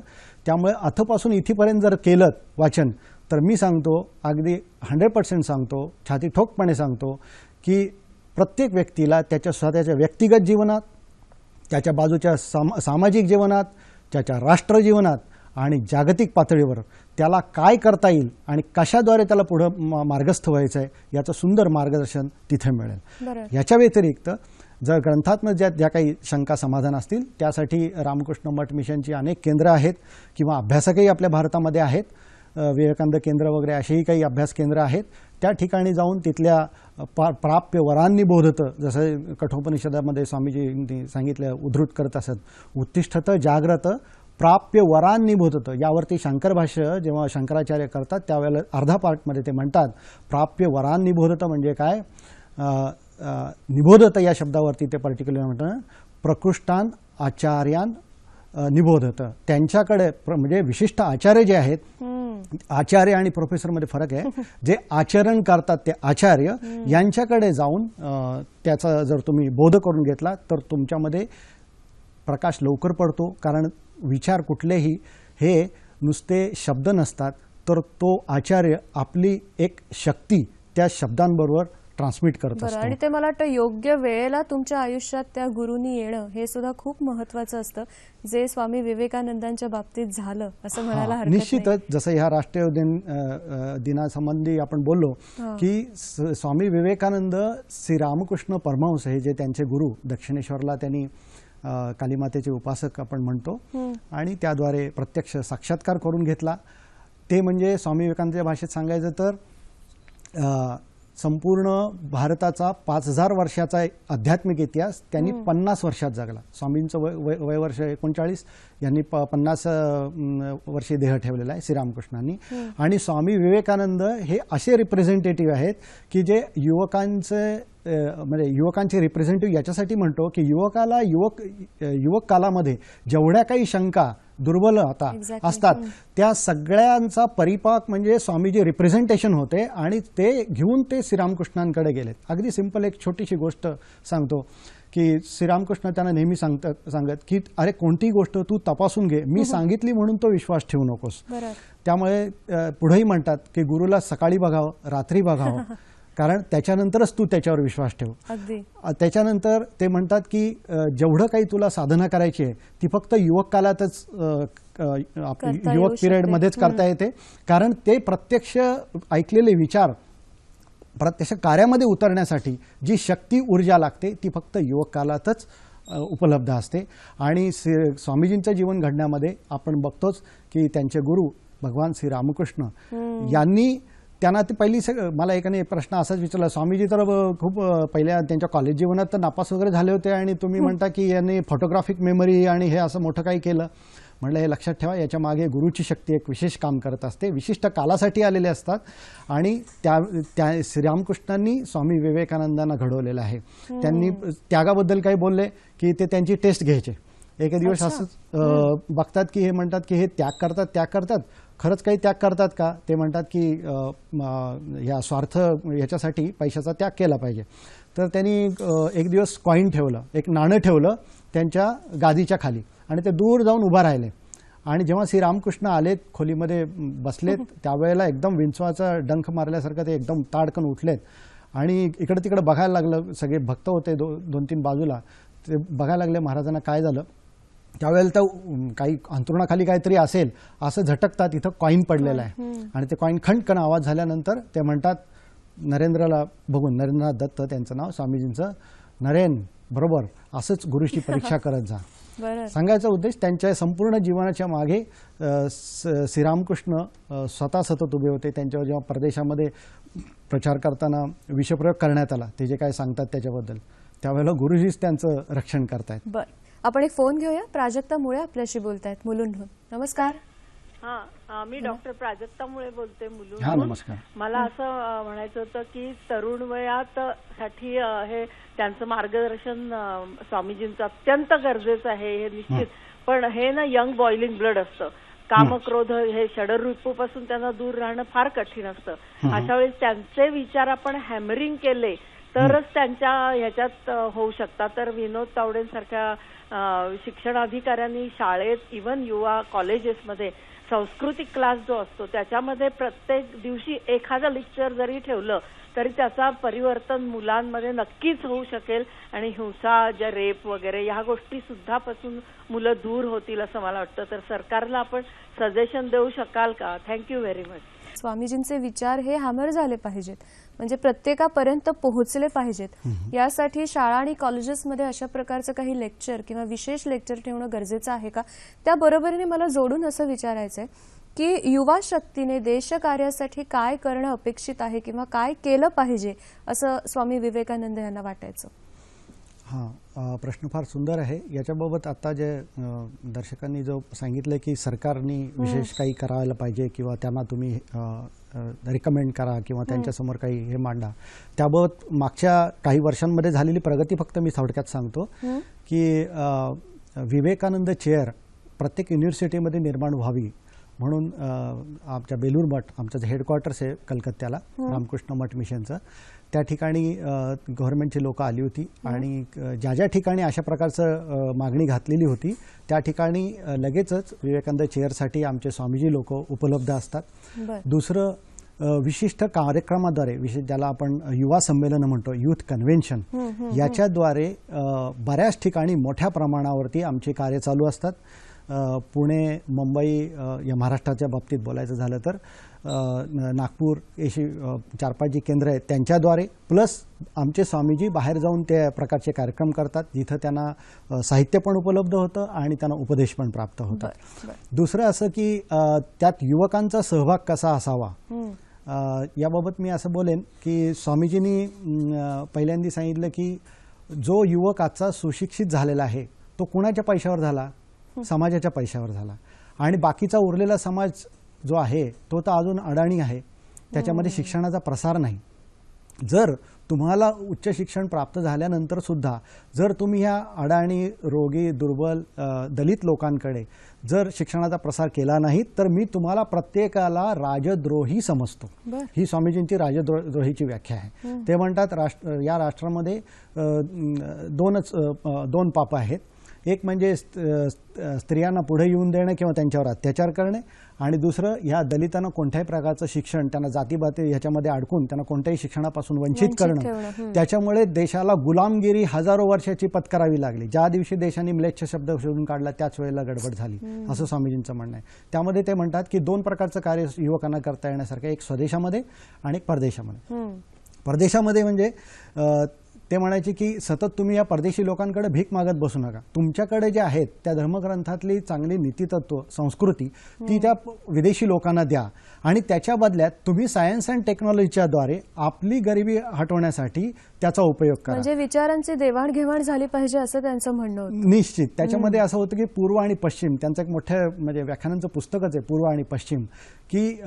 त्यामुळे अथपासून इथेपर्यंत जर केलं वाचन तर मी सांगतो, अगदी 100% सांगतो, छाती ठोकपणे सांगतो की प्रत्येक व्यक्तीला त्याच्या स्वतःच्या व्यक्तिगत जीवनात, त्याच्या बाजूच्या सामाजिक जीवनात, त्याच्या राष्ट्र जीवनात आणि जागतिक पातळीवर त्याला काय करता येईल आणि कशाद्वारे त्याला पुढं मार्गस्थ व्हायचं आहे याचं सुंदर मार्गदर्शन तिथे मिळेल. याच्या व्यतिरिक्त जर ग्रंथात्मक ज्या काही शंका समाधान असतील त्यासाठी रामकृष्ण मठ मिशनची अनेक केंद्र आहेत किंवा अभ्यासकही आपल्या भारतामध्ये आहेत. विवेकानंद केंद्र वगैरे असेही काही अभ्यास केंद्र आहेत. त्या ठिकाणी जाऊन तिथल्या प्राप्य वरांनी बोधतं, जसं कठोपनिषदामध्ये स्वामीजींनी सांगितलं, उद्धृत करत असत, उत्तिष्ठत जाग्रत प्राप्य वरांनी बोधतं. यावरती शंकर भाष्य जेव्हा शंकराचार्य करतात त्यावेळेला अर्धा पार्टमध्ये ते म्हणतात प्राप्य वरांनी बोधतं म्हणजे काय, निबोधत या शब्दावरती ते पर्टिक्युलर म्हणतात, प्रकृष्टान आचार्यान निबोधत. त्यांच्याकडे म्हणजे विशिष्ट आचार्य जे आहेत, आचार्य आणि प्रोफेसरमध्ये फरक आहे, जे आचरण करतात ते आचार्य यांच्याकडे जाऊन त्याचा जर तुम्ही बोध करून घेतला तर तुमच्यामध्ये प्रकाश लवकर पडतो. कारण विचार कुठलेही हे नुसते शब्द नसतात, तर तो आचार्य आपली एक शक्ती त्या शब्दांबरोबर ट्रान्समिट करत असतो. आणि ते मला वाटतं योग्य वेळेला तुमच्या आयुष्यात त्या गुरुनी येणं हे सुद्धा खूप महत्वाचं असतं, जे स्वामी विवेकानंदांच्या बाबतीत झालं असं म्हणायला हरकत नाही. निश्चितच. जसं ह्या राष्ट्रीय दिनासंबंधी आपण बोललो की स्वामी विवेकानंद श्रीरामकृष्ण परमहंस हे जे त्यांचे गुरु, दक्षिणेश्वरला त्यांनी कालीमातेचे उपासक आपण म्हणतो आणि त्याद्वारे प्रत्यक्ष साक्षात्कार करून घेतला. ते म्हणजे स्वामी विवेकानंदाच्या भाषेत सांगायचं तर संपूर्ण भारताचा 5000 वर्षाचा आध्यात्मिक इतिहास त्यांनी 50 वर्षात जगला. स्वामींचं वय वर्ष 39, यांनी 50 वर्षे देह ठेवलेला आहे श्रीरामकृष्णांनी. आणि स्वामी विवेकानंद हे असे रिप्रेझेंटेटिव्ह आहेत की जे म्हणजे युवकांचे रिप्रेझेंटेटिव्ह याच्यासाठी म्हणतो की युवक कालामध्ये जेवढ्या काही शंका दुर्बलता असतात त्या सगळ्यांचा परिपाक म्हणजे स्वामीजी रिप्रेझेंटेशन होते आणि ते घेऊन ते श्रीरामकृष्णांकडे गेलेत. अगदी सिंपल एक छोटीशी गोष्ट सांगतो की श्रीरामकृष्ण त्यांना नेहमी सांगत की अरे कोणतीही गोष्ट तू तपासून घे, मी सांगितली म्हणून तो विश्वास ठेवू नकोस. त्यामुळे पुढेही म्हणतात की गुरुला सकाळी बघावं रात्री बघावं कारण त्याच्यानंतरच तू त्याच्यावर विश्वास ठेव. त्याच्यानंतर ते म्हणतात की जेवढं काही तुला साधना करायची आहे ती फक्त युवक कालातच युवक पिरियडमध्येच करता येते कारण ते प्रत्यक्ष ऐकलेले विचार प्रत्यक्ष कार्यामध्ये उतरण्यासाठी जी शक्ती ऊर्जा लागते ती फक्त युवक कालातच उपलब्ध असते. आणि स्वामीजींचं जीवन घडण्यामध्ये आपण बघतोच की त्यांचे गुरु भगवान श्री रामकृष्ण यांनी त्यांना ती पहिली मला एकाने प्रश्न असाच विचारला, स्वामीजी तर खूप पहिल्या त्यांच्या कॉलेज जीवनात तर नापास वगैरे झाले होते आणि तुम्ही म्हणता की यांनी फोटोग्राफिक मेमरी आणि हे असं मोठं काही केलं. म्हटलं हे लक्षात ठेवा, याच्या मागे गुरुची शक्ती एक विशेष काम करत असते, विशिष्ट कालासाठी आलेले असतात आणि त्या श्रीरामकृष्णांनी स्वामी विवेकानंदांना घडवलेलं आहे. त्यांनी त्यागाबद्दल काही बोलले की ते त्यांची टेस्ट घ्यायचे. एका दिवस असंच बघतात की हे म्हणतात की हे त्याग करतात खरंच काही त्याग करतात का? ते म्हणतात की या स्वार्थ याच्यासाठी पैशाचा त्याग केला पाहिजे. तर त्यांनी एक दिवस कॉईन ठेवलं, एक नाणं ठेवलं त्यांच्या गादीच्या खाली आणि ते दूर जाऊन उभा राहिले. आणि जेव्हा श्रीरामकृष्ण आलेत खोलीमध्ये बसलेत त्यावेळेला एकदम विंचवाचा डंख मारल्यासारखं ते एकदम ताडकन उठलेत आणि इकडे तिकडे बघायला लागलं. सगळे भक्त होते 2-3 बाजूला, ते बघायला लागले महाराजांना काय झालं. त्यावेळेला तर काही अंथरुणाखाली काहीतरी असेल असं झटकतात, इथं कॉईन पडलेला आहे आणि ते कॉईन खणखण आवाज झाल्यानंतर ते म्हणतात नरेंद्रला बघून, नरेंद्रनाथ दत्त त्यांचं नाव स्वामीजींचं, नरेन बरोबर असंच गुरुची परीक्षा करत जा. सांगायचा उद्देश त्यांच्या संपूर्ण जीवनाच्या मागे श्रीरामकृष्ण स्वतः सतत उभे होते. त्यांच्यावर जेव्हा परदेशामध्ये प्रचार करताना विषप्रयोग करण्यात आला, ते जे काय सांगतात त्याच्याबद्दल, त्यावेळेला गुरुजीच त्यांचं रक्षण करतायत. बरं, आपण एक फोन घेऊया. प्राजक्ता मुळे आपल्याशी बोलतायत मुलुंडहून. नमस्कार. मी डॉक्टर प्राजक्ता मुळे बोलते मुलुंड. नमस्कार. मला असं म्हणायचं होतं की तरुण वयात साठी हे त्यांचं मार्गदर्शन स्वामीजींचं अत्यंत गरजेचं आहे हे निश्चित. पण हे ना यंग बॉइलिंग ब्लड असतं, कामक्रोध हे षडरूपापासून त्यांना दूर राहणं फार कठीण असतं. अशा वेळेस त्यांचे विचार आपण हॅमरिंग केले तरच त्यांच्या ह्याच्यात होऊ शकतात. तर विनोद तावडेंसारख्या शिक्षणाधिकाऱ्यांनी शाळेत इव्हन युवा कॉलेजेसमध्ये सांस्कृतिक क्लास जो असतो त्याच्यामध्ये प्रत्येक दिवशी एखादं लेक्चर जरी ठेवलं तरी त्याचा परिवर्तन मुलांमध्ये नक्कीच होऊ शकेल आणि हिंसा ज्या रेप वगैरे ह्या गोष्टी सुद्धा पासून मुलं दूर होतील असं मला वाटतं. तर सरकारला आपण सजेशन देऊ शकाल का? Thank you very much. स्वामीजींचे विचार हे हॅमर झाले पाहिजेत, म्हणजे प्रत्येकापर्यंत पोहोचले पाहिजेत. यासाठी शाळा आणि कॉलेजेसमध्ये अशा प्रकारचं काही लेक्चर किंवा विशेष लेक्चर ठेवणं गरजेचं आहे का? त्याबरोबरीने मला जोडून असं विचारायचं आहे की युवा शक्तीने देशकार्यासाठी काय करणं अपेक्षित आहे किंवा काय केलं पाहिजे असं स्वामी विवेकानंद यांना वाटायचं? प्रश्न फार सुंदर आहे. याच्याबाबत आता जे दर्शकांनी जो सांगितलं की सरकारने विशेष काही करायला पाहिजे किंवा त्यांना तुम्ही रिकमेंड करा किंवा त्यांच्यासमोर काही हे मांडा, त्याबाबत मागच्या काही वर्षांमध्ये झालेली प्रगती फक्त मी थोडक्यात सांगतो की विवेकानंद चेअर प्रत्येक युनिव्हर्सिटीमध्ये निर्माण व्हावी म्हणून आमच्या बेलूर मठ, आमचं जे हेडक्वार्टर्स आहे कलकत्त्याला रामकृष्ण मठ मिशनचं, त्या ठिकाणी गव्हर्नमेंटची लोक आली होती आणि ज्या ज्या ठिकाणी अशा प्रकारचं मागणी घातलेली होती त्या ठिकाणी लगेचच विवेकानंद चेअरसाठी आमचे स्वामीजी लोक उपलब्ध असतात. दुसरं, विशिष्ट कार्यक्रमाद्वारे, विशेष ज्याला आपण युवा संमेलन म्हणतो, युथ कन्व्हेन्शन, याच्याद्वारे बऱ्याच ठिकाणी मोठ्या प्रमाणावरती आमचे कार्य चालू असतात. पुणे, मुंबई या महाराष्ट्राच्या बाबतीत बोलायचं झालं तर नागपूर अशी 4-5 जी केंद्र आहेत त्यांच्याद्वारे, प्लस आमचे स्वामीजी बाहेर जाऊन त्या प्रकारचे कार्यक्रम करतात जिथं त्यांना साहित्य पण उपलब्ध होतं आणि त्यांना उपदेश पण प्राप्त होतात. दुसरं असं की त्यात युवकांचा सहभाग कसा असावा, याबाबत मी असं बोलेन की स्वामीजींनी पहिल्यांदा सांगितलं की जो युवक आजचा सुशिक्षित झालेला आहे तो कुणाच्या पैशावर झाला, समाजाच्या पैशावर झाला. आणि बाकीचा उरलेला समाज जो आहे तो तर अजून अडाणी आहे, त्याच्यामध्ये शिक्षणाचा प्रसार नाही. जर तुम्हाला उच्च शिक्षण प्राप्त झाल्यानंतर सुद्धा जर तुम्ही ह्या अडाणी, रोगी, दुर्बल, दलित लोकांकडे जर शिक्षणाचा प्रसार केला नाही तर मी तुम्हाला प्रत्येकाला राजद्रोही समजतो. ही स्वामीजींची राजद्रोहीची व्याख्या आहे. ते म्हणतात या राष्ट्रामध्ये दोन पाप आहेत. एक म्हणजे स्त्रियांना पुढे येऊन देणं किंवा त्यांच्यावर अत्याचार करणे, आणि दुसरं ह्या दलितांना कोणत्याही प्रकारचं शिक्षण, त्यांना जातीबाती ह्याच्यामध्ये अडकून त्यांना कोणत्याही शिक्षणापासून वंचित करणं. त्याच्यामुळे देशाला गुलामगिरी हजारो वर्षाची पत्करावी लागली. ज्या दिवशी देशाने म्लेच्छ शब्द शोधून काढला त्याच वेळेला गडबड झाली, असं स्वामीजींचं म्हणणं आहे. त्यामध्ये ते म्हणतात की दोन प्रकारचं कार्य युवकांना करता येण्यासारखं, एक स्वदेशामध्ये आणि एक परदेशामध्ये. परदेशामध्ये म्हणजे ते म्हणायचे की सतत तुम्ही या परदेशी लोकांकडे भीक मागत बसू नका. तुमच्याकडे जे आहेत त्या धर्मग्रंथातली चांगली नीतितत्व, संस्कृती ती त्या विदेशी लोकांना द्या, आणि त्याच्या बदल्यात तुम्ही सायन्स अँड टेक्नॉलॉजीच्या द्वारे आपली गरिबी हटवण्यासाठी त्याचा उपयोग करा. म्हणजे विचारांची देवाणघेवाण झाली पाहिजे असं त्यांचं म्हणणं होतं. निश्चित. त्याच्यामध्ये असं होतं की पूर्व आणि पश्चिम, त्यांचं एक मोठं म्हणजे व्याख्यानांचं पुस्तकच आहे पूर्व आणि पश्चिम, की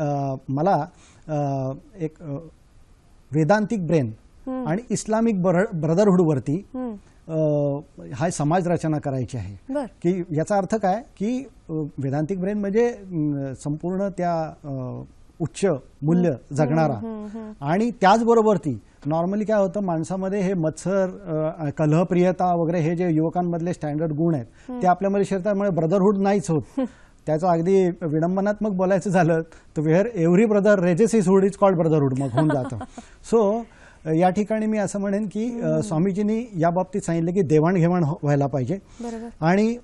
मला एक वेदांतिक ब्रेन आणि इस्लामिक ब्रदरहुडवरती हा समाज रचना करायची आहे. की याचा अर्थ काय की वेदांतिक ब्रेन म्हणजे संपूर्ण त्या उच्च मूल्य जगणारा, आणि त्याचबरोबर ती नॉर्मली काय होतं माणसामध्ये हे मत्सर, कलहप्रियता वगैरे हे जे युवकांमधले स्टँडर्ड गुण आहेत ते आपल्यामध्ये शिरतामुळे ब्रदरहुड नाहीच होत. त्याचं अगदी विडंबनात्मक बोलायचं झालं तर where every brother raises his hood is called brotherhood मग होऊन जातं. सो या ठिकाणी मी असं म्हणेन की स्वामीजींनी या बाबतीत सांगितलं की देवाणघेवाण व्हायला पाहिजे. आणि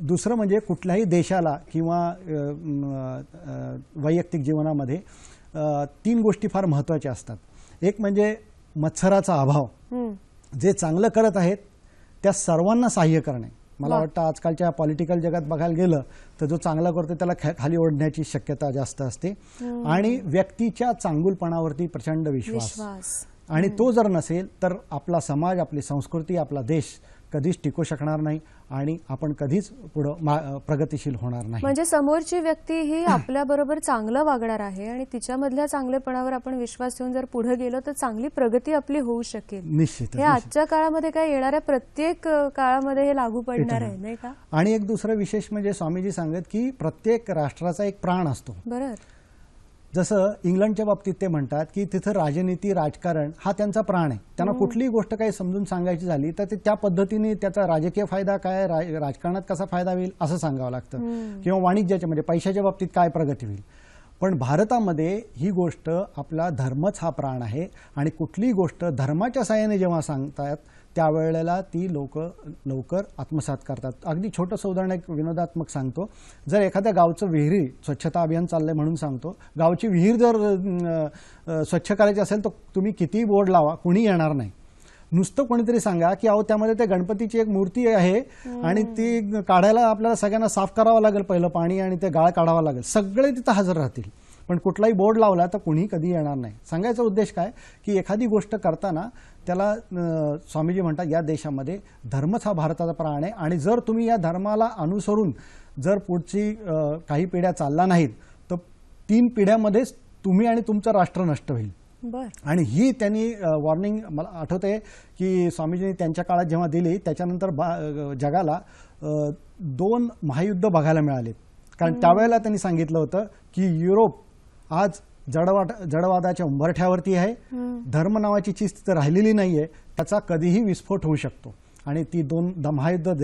दुसरं म्हणजे कुठल्याही देशाला किंवा वैयक्तिक जीवनामध्ये 3 गोष्टी फार महत्त्वाच्या असतात. एक म्हणजे मत्सराचा अभाव, जे चांगलं करत आहेत त्या सर्वांना सहाय्य करणे. मला वाटतं आजकालच्या पॉलिटिकल जगात बघायला गेलं तर जो चांगला करतो त्याला खाली ओढण्याची शक्यता जास्त असते. आणि व्यक्तीच्या चांगुलपणावरती प्रचंड विश्वास, आणि तो जर नसेल तर आपला समाज, आपली संस्कृती, आपला देश कधीच टिकू शकणार नाही आणि आपण कधीच पुढं प्रगतिशील होणार नाही. म्हणजे समोरची व्यक्ती ही आपल्याबरोबर चांगलं वागणार आहे आणि तिच्यामधल्या चांगलेपणावर आपण विश्वास ठेवून जर पुढे गेलो तर चांगली प्रगती आपली होऊ शकेल. निश्चित. हे आजच्या काळामध्ये काय येणाऱ्या प्रत्येक काळामध्ये हे लागू पडणार आहे, नाही का? आणि एक दुसरं विशेष म्हणजे स्वामीजी सांगत की प्रत्येक राष्ट्राचा एक प्राण असतो. बरोबर. जसं इंग्लंडच्या बाबतीत ते म्हणतात की तिथं राजनीती, राजकारण हा त्यांचा प्राण आहे. त्यांना कुठलीही गोष्ट काही समजून सांगायची झाली तर ते त्या पद्धतीने त्याचा राजकीय फायदा काय, राजकारणात कसा फायदा होईल असं सांगावं लागतं, किंवा वाणिज्याच्या म्हणजे पैशाच्या बाबतीत काय प्रगती होईल. पण भारतामध्ये ही गोष्ट आपला धर्मच हा प्राण आहे, आणि कुठलीही गोष्ट धर्माच्या साहाय्याने जेव्हा सांगतात त्यावेळेला ती लोक लवकर आत्मसात करतात. अगदी छोटंसं उदाहरण एक विनोदात्मक सांगतो. जर एखाद्या गावचं विहिरी स्वच्छता अभियान चाललंय म्हणून सांगतो, गावची विहीर जर स्वच्छ करायची असेल तर तुम्ही कितीही बोर्ड लावा, कुणी येणार नाही. नुसतं कोणीतरी सांगा की अहो त्यामध्ये त्या गणपतीची एक मूर्ती आहे आणि ती काढायला आपल्याला सगळ्यांना साफ करावं लागेल, पहिलं पाणी आणि ते गाळ काढावं लागेल, सगळे तिथं हजर राहतील. पण कुठलाही बोर्ड लावला तर कुणी कधी येणार नाही. सांगायचा उद्देश काय की एखादी गोष्ट करताना त्याला स्वामीजी म्हणतात या देशामध्ये धर्मच हा भारताचा प्राण आहे, आणि जर तुम्ही या धर्माला अनुसरून जर पुढची काही पिढ्या चालला नाहीत तर 3 पिढ्यामध्येच तुम्ही आणि तुमचं राष्ट्र नष्ट होईल. आणि ही त्यांनी वॉर्निंग मला आठवते की स्वामीजींनी त्यांच्या काळात जेव्हा दिली त्याच्यानंतर जगाला 2 महायुद्ध बघायला मिळाले. कारण त्यावेळेला त्यांनी सांगितलं होतं की युरोप आज जडवादाच्या उंबरठ्यावरती आहे, धर्म नावाची चीज तिथं राहिलेली नाहीये, त्याचा कधीही विस्फोट होऊ शकतो. आणि ती 2 महायुद्ध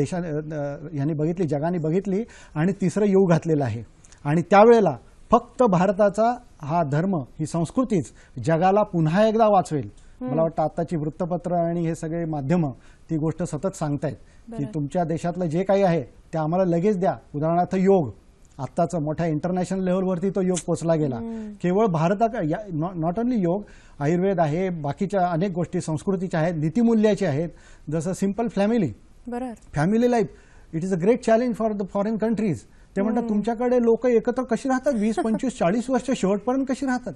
यांनी बघितली, जगाने बघितली, आणि तिसरं येऊ घातलेलं आहे. आणि त्यावेळेला फक्त भारताचा हा धर्म, ही संस्कृतीच जगाला पुन्हा एकदा वाचवेल. मला वाटतं आताची वृत्तपत्र आणि हे सगळे माध्यम ती गोष्ट सतत सांगतायत की तुमच्या देशातलं जे काही आहे ते आम्हाला लगेच द्या. उदाहरणार्थ योग, आत्ताचा मोठ्या इंटरनॅशनल लेव्हलवरती तो योग पोचला गेला. केवळ भारतात नॉट ओनली योग, आयुर्वेद आहे, बाकीच्या अनेक गोष्टी संस्कृतीच्या आहेत, नीतिमूल्याच्या आहेत. जसं simple family life, it is a great challenge for the foreign countries. ते म्हणतात तुमच्याकडे लोक एकत्र कशी राहतात 20, 25, 40 वर्ष शेवटपर्यंत कशी राहतात,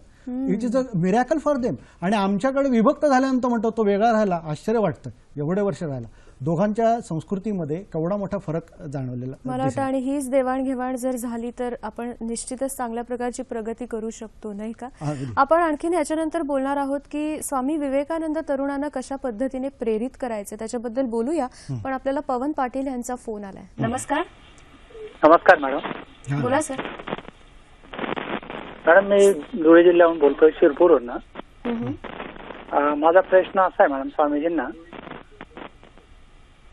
it is a miracle for them. आणि आमच्याकडे विभक्त झाल्यानंतर म्हणतो तो वेगळा राहिला, आश्चर्य वाटतं एवढे वर्ष राहिला. दोघांच्या संस्कृतीमध्ये केवढा मोठा फरक जाणवलेला मला वाटतं. आणि हीच देवाणघेवाण जर झाली तर आपण निश्चितच चांगल्या प्रकारची प्रगती करू शकतो, नाही का? आपण आणखीन याच्यानंतर बोलणार आहोत की स्वामी विवेकानंद तरुणांना कशा पद्धतीने प्रेरित करायचे त्याच्याबद्दल बोलूया. पण आपल्याला पवन पाटील यांचा फोन आलाय. नमस्कार. नमस्कार मॅडम. बोला सर. मॅडम मी धुळे जिल्ह्याहून बोलतोय, शिरपूरहून. माझा प्रश्न असा आहे मॅडम स्वामीजींना,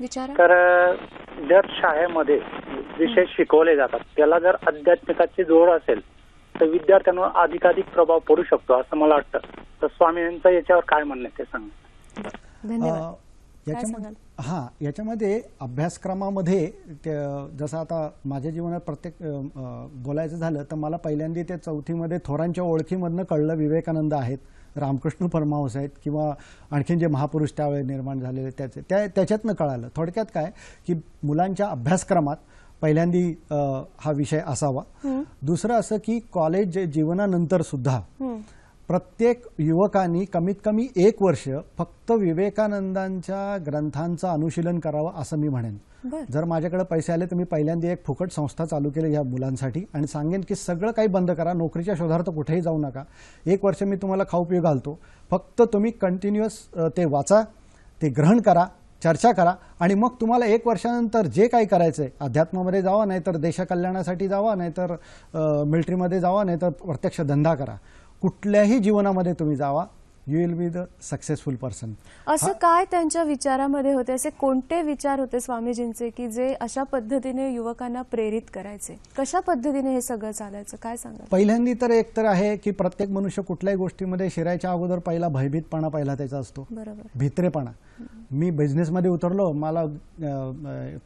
विचारा. तर जर शाळेमध्ये विषय शिकवले जातात त्याला जर आध्यात्मिकाची जोड असेल तर विद्यार्थ्यांवर अधिकाधिक प्रभाव पडू शकतो असं मला वाटतं. तर स्वामींचं याच्यावर काय म्हणणं आहे ते सांगा. धन्यवाद. याच्यामध्ये अभ्यासक्रमामध्ये जसं आता माझ्या जीवनात प्रत्येक बोलायचं झालं तर मला पहिल्यांदा ते 4थीमध्ये थोरांच्या ओळखीमधनं कळलं विवेकानंद आहेत, रामकृष्ण परमहंस आहेत किंवा आणखीन जे महापुरुष त्यावेळी निर्माण झालेले त्याच्यातनं कळालं. थोडक्यात काय की मुलांच्या अभ्यासक्रमात पहिल्यांदा हा विषय असावा. दुसरं असं की कॉलेज जीवनानंतर सुद्धा प्रत्येक युवकांनी कमीत कमी 1 वर्ष फक्त विवेकानंदांच्या ग्रंथांचं अनुशीलन करावं असं मी म्हणेन. जर माझ्याकडे पैसे आले तर मी पहिल्यांदा एक फुकट संस्था चालू केली या मुलांसाठी आणि सांगेन की सगळं काही बंद करा, नोकरीच्या शोधार्थ कुठेही जाऊ नका. 1 वर्ष मी तुम्हाला खाऊ पिऊ घालतो, फक्त तुम्ही कंटिन्युअस ते वाचा, ते ग्रहण करा, चर्चा करा आणि मग तुम्हाला 1 वर्षानंतर जे काही करायचंय, अध्यात्मामध्ये जावा, नाहीतर देशकल्याणासाठी जावा, नाहीतर मिलिटरीमध्ये जावा, नाहीतर प्रत्यक्ष धंदा करा. कुठल्याही जीवनामध्ये तुम्ही जावा, you will be the successful person. असं काय त्यांच्या विचारामध्ये होते, असे कोणते विचार होते स्वामीजींचे की जे अशा पद्धतीने युवकांना प्रेरित करायचे? कशा पद्धतीने हे सगळं चालायचं, काय सांगा? पहिल्यांदा तर एक तर आहे की प्रत्येक मनुष्य कुठल्याही गोष्टीमध्ये शिरायच्या अगोदर पहिला भयभीतपणा पहिला त्याचा असतो, भित्रेपणा. मी बिझनेसमध्ये उतरलो, मला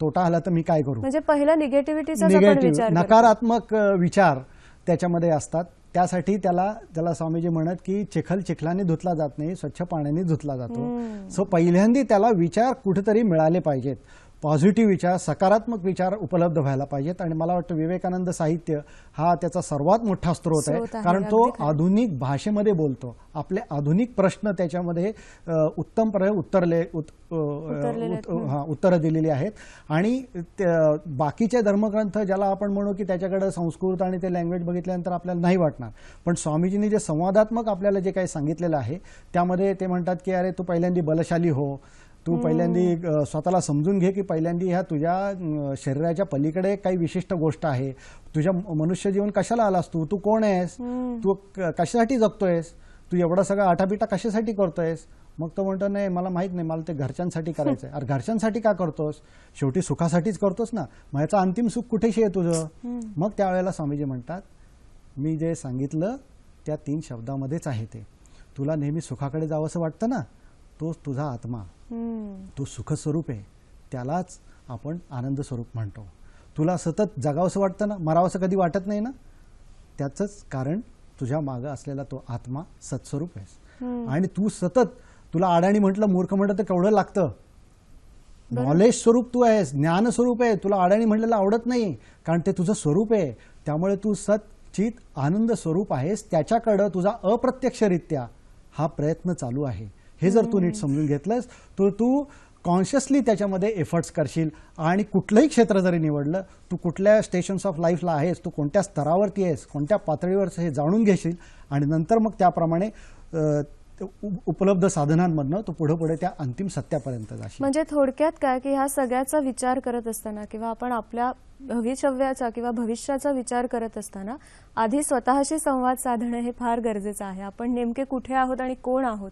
तोटा आला तर मी काय करू, म्हणजे पहिला निगेटिव्हिटीचा नकारात्मक विचार त्याच्यामध्ये असतात. त्यासाठी त्याला स्वामीजी म्हणत की चिखल चिखलाने धुतला जात नाही, स्वच्छ पाण्याने धुतला जातो. सो पहिल्यांदा त्याला विचार कुठेतरी मिळाले पाहिजेत, पॉझिटिव्ह विचार, सकारात्मक विचार उपलब्ध व्हायला पाहिजेत. आणि मला वाटतं विवेकानंद साहित्य हा त्याचा सर्वात मोठा स्रोत आहे, कारण तो आधुनिक भाषेमध्ये बोलतो. आपले आधुनिक प्रश्न त्याच्यामध्ये उत्तमपणे उत्तरं दिलेली आहेत. आणि बाकीचे धर्मग्रंथ ज्याला आपण म्हणू की त्याच्याकडे संस्कृत आणि ते लँग्वेज बघितल्यानंतर आपल्याला नाही वाटणार, पण स्वामीजींनी जे संवादात्मक आपल्याला जे काही सांगितलेलं आहे त्यामध्ये ते म्हणतात की अरे तू पहिल्यांदा बलशाली हो, तू पहिल्यांदा स्वतःला समजून घे की पहिल्यांदा ह्या तुझ्या शरीराच्या पलीकडे काही विशिष्ट गोष्ट आहे. तुझ्या मनुष्य जीवन कशाला आलास, तू कोण आहेस, तू कशासाठी जगतोयस, तू एवढा सगळा आठापिटा कशासाठी करतोयस. मग तो म्हणतो नाही मला माहित नाही, मला ते घरच्यांसाठी करायचंय. अरे घरच्यांसाठी का करतोस, शेवटी सुखासाठीच करतोस ना, मग याचं अंतिम सुख कुठेशी आहे तुझं. मग त्यावेळेला स्वामीजी म्हणतात मी जे सांगितलं त्या 3 शब्दामध्येच आहे ते. तुला नेहमी सुखाकडे जावंसं वाटतं ना, तोच तुझा आत्मा, तो सुखस्वरूप आहे, त्यालाच आपण आनंद स्वरूप म्हणतो. तुला सतत जगावंसं वाटतं ना, मरावंसं कधी वाटत नाही ना, त्याचंच कारण तुझ्या मागं असलेला तो आत्मा सत्स्वरूप आहेस. आणि तू सतत तुला अडाणी म्हटलं, मूर्ख म्हटलं तर केवढं लागतं. नॉलेज स्वरूप तू आहेस, ज्ञान स्वरूप आहे. तुला अडाणी म्हटलेलं आवडत नाही, कारण ते तुझं स्वरूप आहे. त्यामुळे तू सच्चित आनंद स्वरूप आहेस. त्याच्याकडं तुझा अप्रत्यक्षरित्या हा प्रयत्न चालू आहे. हे जर तू नीट समजून घेतलंस तर तू कॉन्शियसली त्याच्यामध्ये एफर्ट्स करशील. आणि कुठलंही क्षेत्र जरी निवडलं, तू कुठल्या स्टेशन्स ऑफ लाईफला आहेस, तू कोणत्या स्तरावरती आहेस, कोणत्या पातळीवर हे जाणून घेशील आणि नंतर मग त्याप्रमाणे उपलब्ध साधनांमधनं तो पुढे त्या अंतिम सत्यापर्यंत जाशील. म्हणजे थोडक्यात काय की ह्या सगळ्याचा विचार करत असताना किंवा आपण आपल्या भवितव्याचा किंवा भविष्याचा विचार करत असताना आधी स्वतःशी संवाद साधणं हे फार गरजेचं आहे. आपण नेमके कुठे आहोत आणि कोण आहोत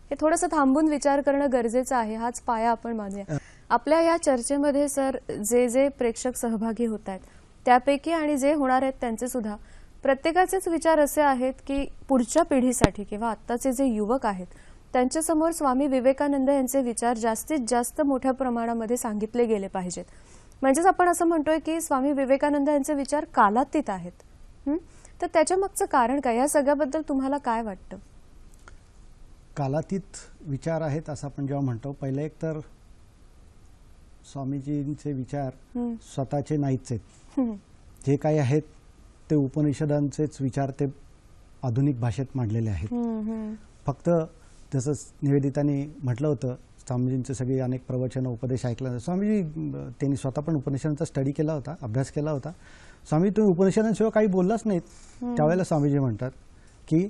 हे थोडंसं थांबून विचार करणं गरजेचं आहे. हाच पाया आपण मानूया. आपल्या या चर्चेमध्ये सर जे प्रेक्षक सहभागी होत आहेत त्यापैकी आणि जे होणार आहेत त्यांचे सुद्धा प्रत्येकाचेच विचार असे आहेत की पुढच्या पिढीसाठी किंवा आत्ताचे जे युवक आहेत त्यांच्यासमोर स्वामी विवेकानंद यांचे विचार जास्तीत जास्त मोठ्या प्रमाणामध्ये सांगितले गेले पाहिजेत. म्हणजेच आपण असं म्हणतोय की स्वामी विवेकानंद यांचे विचार कालातीत आहेत. तर त्याच्या मागचं कारण काय, या सगळ्याबद्दल तुम्हाला काय वाटतं? कालातीत विचार आहेत असं आपण जेव्हा म्हणतो, पहिले एक तर स्वामीजींचे विचार स्वतःचे नाहीच आहेत. जे काही आहेत ते उपनिषदांचेच विचार ते आधुनिक भाषेत मांडलेले आहेत. फक्त जसं निवेदितांनी म्हटलं होतं, स्वामीजींचे सगळी अनेक प्रवचन उपदेश ऐकलं. स्वामीजी त्यांनी स्वतः पण उपनिषदांचा स्टडी केला होता, अभ्यास केला होता. स्वामी तुम्ही उपनिषदांशिवाय काही बोललाच नाहीत. त्यावेळेला स्वामीजी म्हणतात की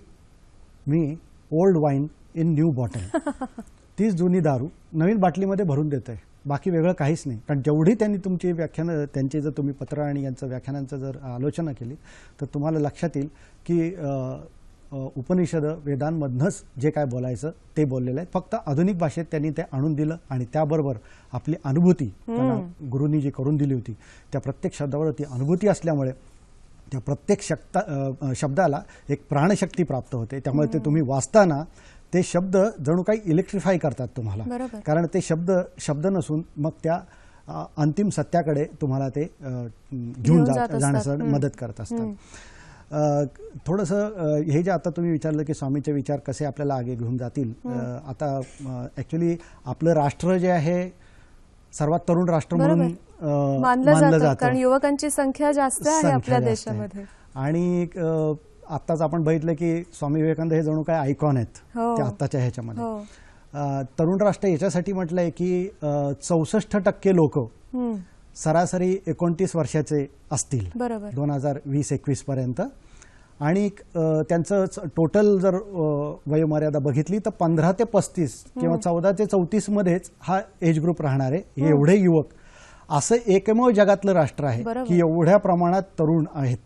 मी old wine in new bottle, तीच जुनी दारू नवीन बाटलीमध्ये भरून देतोय, बाकी वेगळं काहीच नाही. कारण जेवढी त्यांनी तुमची व्याख्यानं, त्यांचे जर तुम्ही पत्र आणि यांचं व्याख्यानांचं जर आलोचना केली तर तुम्हाला लक्षात येईल की उपनिषद वेदांमधनंच जे काय बोलायचं ते बोललेलं आहे. फक्त आधुनिक भाषेत त्यांनी ते आणून दिलं आणि त्याबरोबर आपली अनुभूती त्यांना गुरूंनी जी करून दिली होती त्या प्रत्येक शब्दावरती अनुभूती असल्यामुळे त्या प्रत्येक शब्दाला एक प्राणशक्ती प्राप्त होते. त्यामुळे ते तुम्ही वाचताना ते शब्द जणू काही इलेक्ट्रिफाय करतात तुम्हाला, कारण ते शब्द नसून मग त्या अंतिम सत्याकडे तुम्हाला ते घेऊन जाण्यासाठी मदत करत असतात. थोडंसं हे जे आता तुम्ही विचारलं की स्वामीचे विचार कसे आपल्याला आगे घेऊन जातील, आता ॲक्च्युली आपलं राष्ट्र जे आहे सर्वात तरुण राष्ट्र म्हणून मानलं जातं, कारण युवकांची संख्या जास्त आहे आपल्या देशामध्ये. आणि आत्ताच आपण बघितलं की स्वामी विवेकानंद हे जणू काय आयकॉन आहेत त्या आत्ताच्या ह्याच्यामध्ये. तरुण राष्ट्र याच्यासाठी म्हटलंय की 64% लोक सरासरी 29 वर्षाचे असतील 2020-21 पर्यंत. आणि त्यांचं टोटल जर वयोमर्यादा बघितली तर 15 ते 35 किंवा 14 ते 34 मध्येच हा एज ग्रुप राहणार आहे. हे एवढे युवक असं एकमेव जगातलं राष्ट्र आहे की एवढ्या प्रमाणात तरुण आहेत.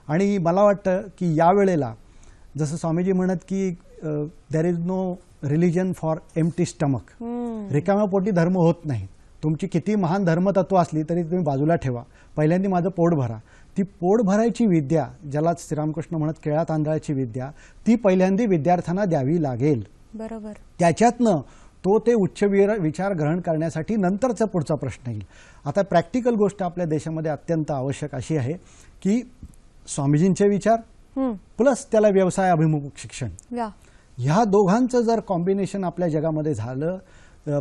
आणि मला वाटतं की यावेळेला जसं स्वामीजी म्हणत की there is no religion for empty stomach, रिकाम्या पोटी धर्म होत नाही. तुमची किती महान धर्मतत्व असली तरी तुम्ही बाजूला ठेवा, पहिल्यांदा माझं पोट भरा. ती पोट भरायची विद्या, ज्याला श्रीरामकृष्ण म्हणत केळ्या तांदळाची विद्या, ती पहिल्यांदा विद्यार्थ्यांना द्यावी लागेल. बरोबर. त्याच्यातनं तो ते उच्च विचार ग्रहण करण्यासाठी नंतरचा पुढचा प्रश्न येईल. आता प्रॅक्टिकल गोष्ट आपल्या देशामध्ये अत्यंत आवश्यक अशी आहे की स्वामीजींचे विचार प्लस त्याला व्यवसाय अभिमुख शिक्षण, ह्या दोघांचं जर कॉम्बिनेशन आपल्या जगामध्ये झालं,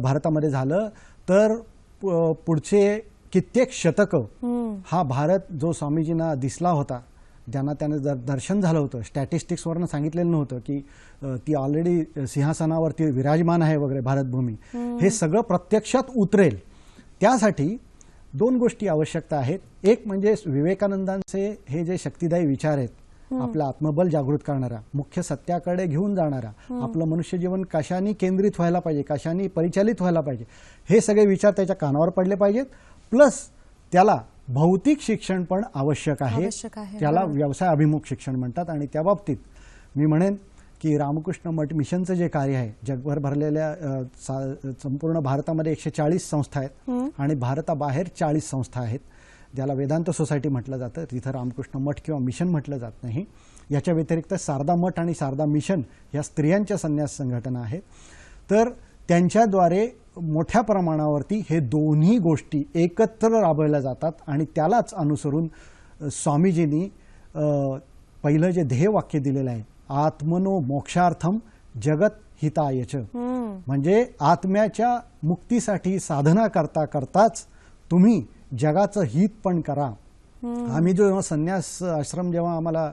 भारतामध्ये झालं, तर पुढचे कित्येक शतकं हा भारत जो स्वामीजींना दिसला होता, ज्यांना त्यानं दर्शन झालं होतं, स्टॅटिस्टिक्सवरनं सांगितलेलं नव्हतं की ती ऑलरेडी सिंहासनावरती विराजमान आहे वगैरे भारतभूमी, हे सगळं प्रत्यक्षात उतरेल. त्यासाठी 2 गोष्टी आवश्यकता आहेत. एक म्हणजे विवेकानंदांचे हे जे शक्तिदायी विचार आहेत, आपलं आत्मबल जागृत करणारा, मुख्य सत्याकडे घेऊन जाणारा, आपलं मनुष्य जीवन कशाने केंद्रित व्हायला पाहिजे, कशाने परिचालित व्हायला पाहिजे, हे सगळे विचार त्याच्या कानावर पडले पाहिजेत. प्लस त्याला भौतिक शिक्षण पण आवश्यक आहे. त्याला व्यवसाय अभिमुख शिक्षण म्हणतात. आणि त्या बाबतीत मी म्हणेन की रामकृष्ण मठ मिशनचं जे कार्य आहे, जगभर भरलेल्या संपूर्ण भारतामध्ये 140 संस्था आहेत आणि भारताबाहेर 40 संस्था आहेत, ज्याला वेदांत सोसायटी म्हटलं जातं. तिथं रामकृष्ण मठ किंवा मिशन म्हटलं जात नाही. याच्या व्यतिरिक्त शारदा मठ आणि शारदा मिशन या स्त्रियांच्या संन्यास संघटना आहेत. तर त्यांच्याद्वारे मोठ्या प्रमाणावरती हे दोन्ही गोष्टी एकत्र राबवल्या जातात. आणि त्यालाच अनुसरून स्वामीजींनी पहिलं जे ध्येयवाक्य दिलेलं आहे, आत्मनो मोक्षार्थम जगत हितायच, म्हणजे आत्म्याच्या मुक्तीसाठी साधना करता करताच तुम्ही जगाचं हित पण करा. आम्ही जो संन्यास आश्रम जेव्हा आम्हाला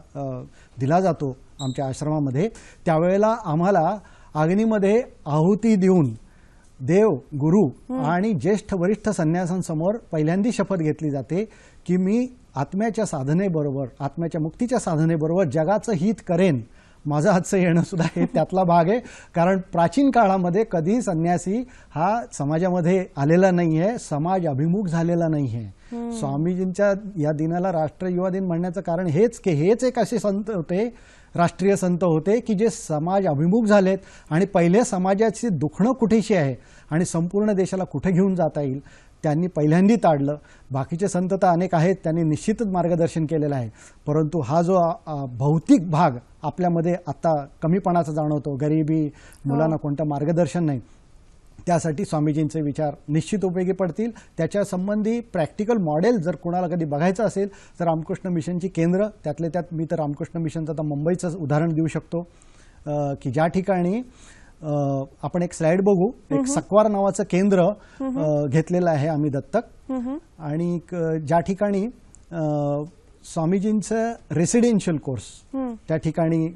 दिला जातो आमच्या आश्रमामध्ये, त्यावेळेला आम्हाला अग्नीमध्ये आहुती देऊन देव, गुरु आणि ज्येष्ठ वरिष्ठ संन्यासांसमोर पहिल्यांदी शपथ घेतली जाते की मी आत्म्याच्या साधनेबरोबर, आत्म्याच्या मुक्तीच्या साधनेबरोबर जगाचं हित करेन. माझं हातचं येणं सुद्धा हे त्यातला भाग आहे. कारण प्राचीन काळामध्ये कधी संन्यासी हा समाजामध्ये आलेला नाही आहे, समाज अभिमुख झालेला नाही आहे. स्वामीजींच्या या दिनाला राष्ट्रीय युवा दिन म्हणण्याचं कारण हेच की हेच एक असे संत होते, राष्ट्रीय संत होते की जे समाज अभिमुख झालेत आणि पहिले समाजाची दुखणं कुठेशी आहे आणि संपूर्ण देशाला कुठे घेऊन जाता येईल त्यांनी पहिल्यांदी ताडलं. बाकीचे संत तर अनेक आहेत, त्यांनी निश्चितच मार्गदर्शन केलेलं आहे. परंतु हा जो भौतिक भाग आपल्यामध्ये आता कमीपणाचा जाणवतो, गरिबी, मुलांना कोणतं मार्गदर्शन नाही, त्यासाठी स्वामीजींचे विचार निश्चित उपयोगी पडतील. त्याच्या संबंधी प्रॅक्टिकल मॉडेल जर कोणाला कधी बघायचं असेल तर रामकृष्ण मिशनची केंद्र, त्यातले त्यात मी तर रामकृष्ण मिशनचं आता मुंबईचं उदाहरण देऊ शकतो की ज्या ठिकाणी आपण एक स्लाइड बघू, एक सक्वार नावाचं केंद्र घेतलेलं आहे आम्ही दत्तक. आणि ज्या ठिकाणी स्वामीजींचं रेसिडेन्शियल कोर्स त्या ठिकाणी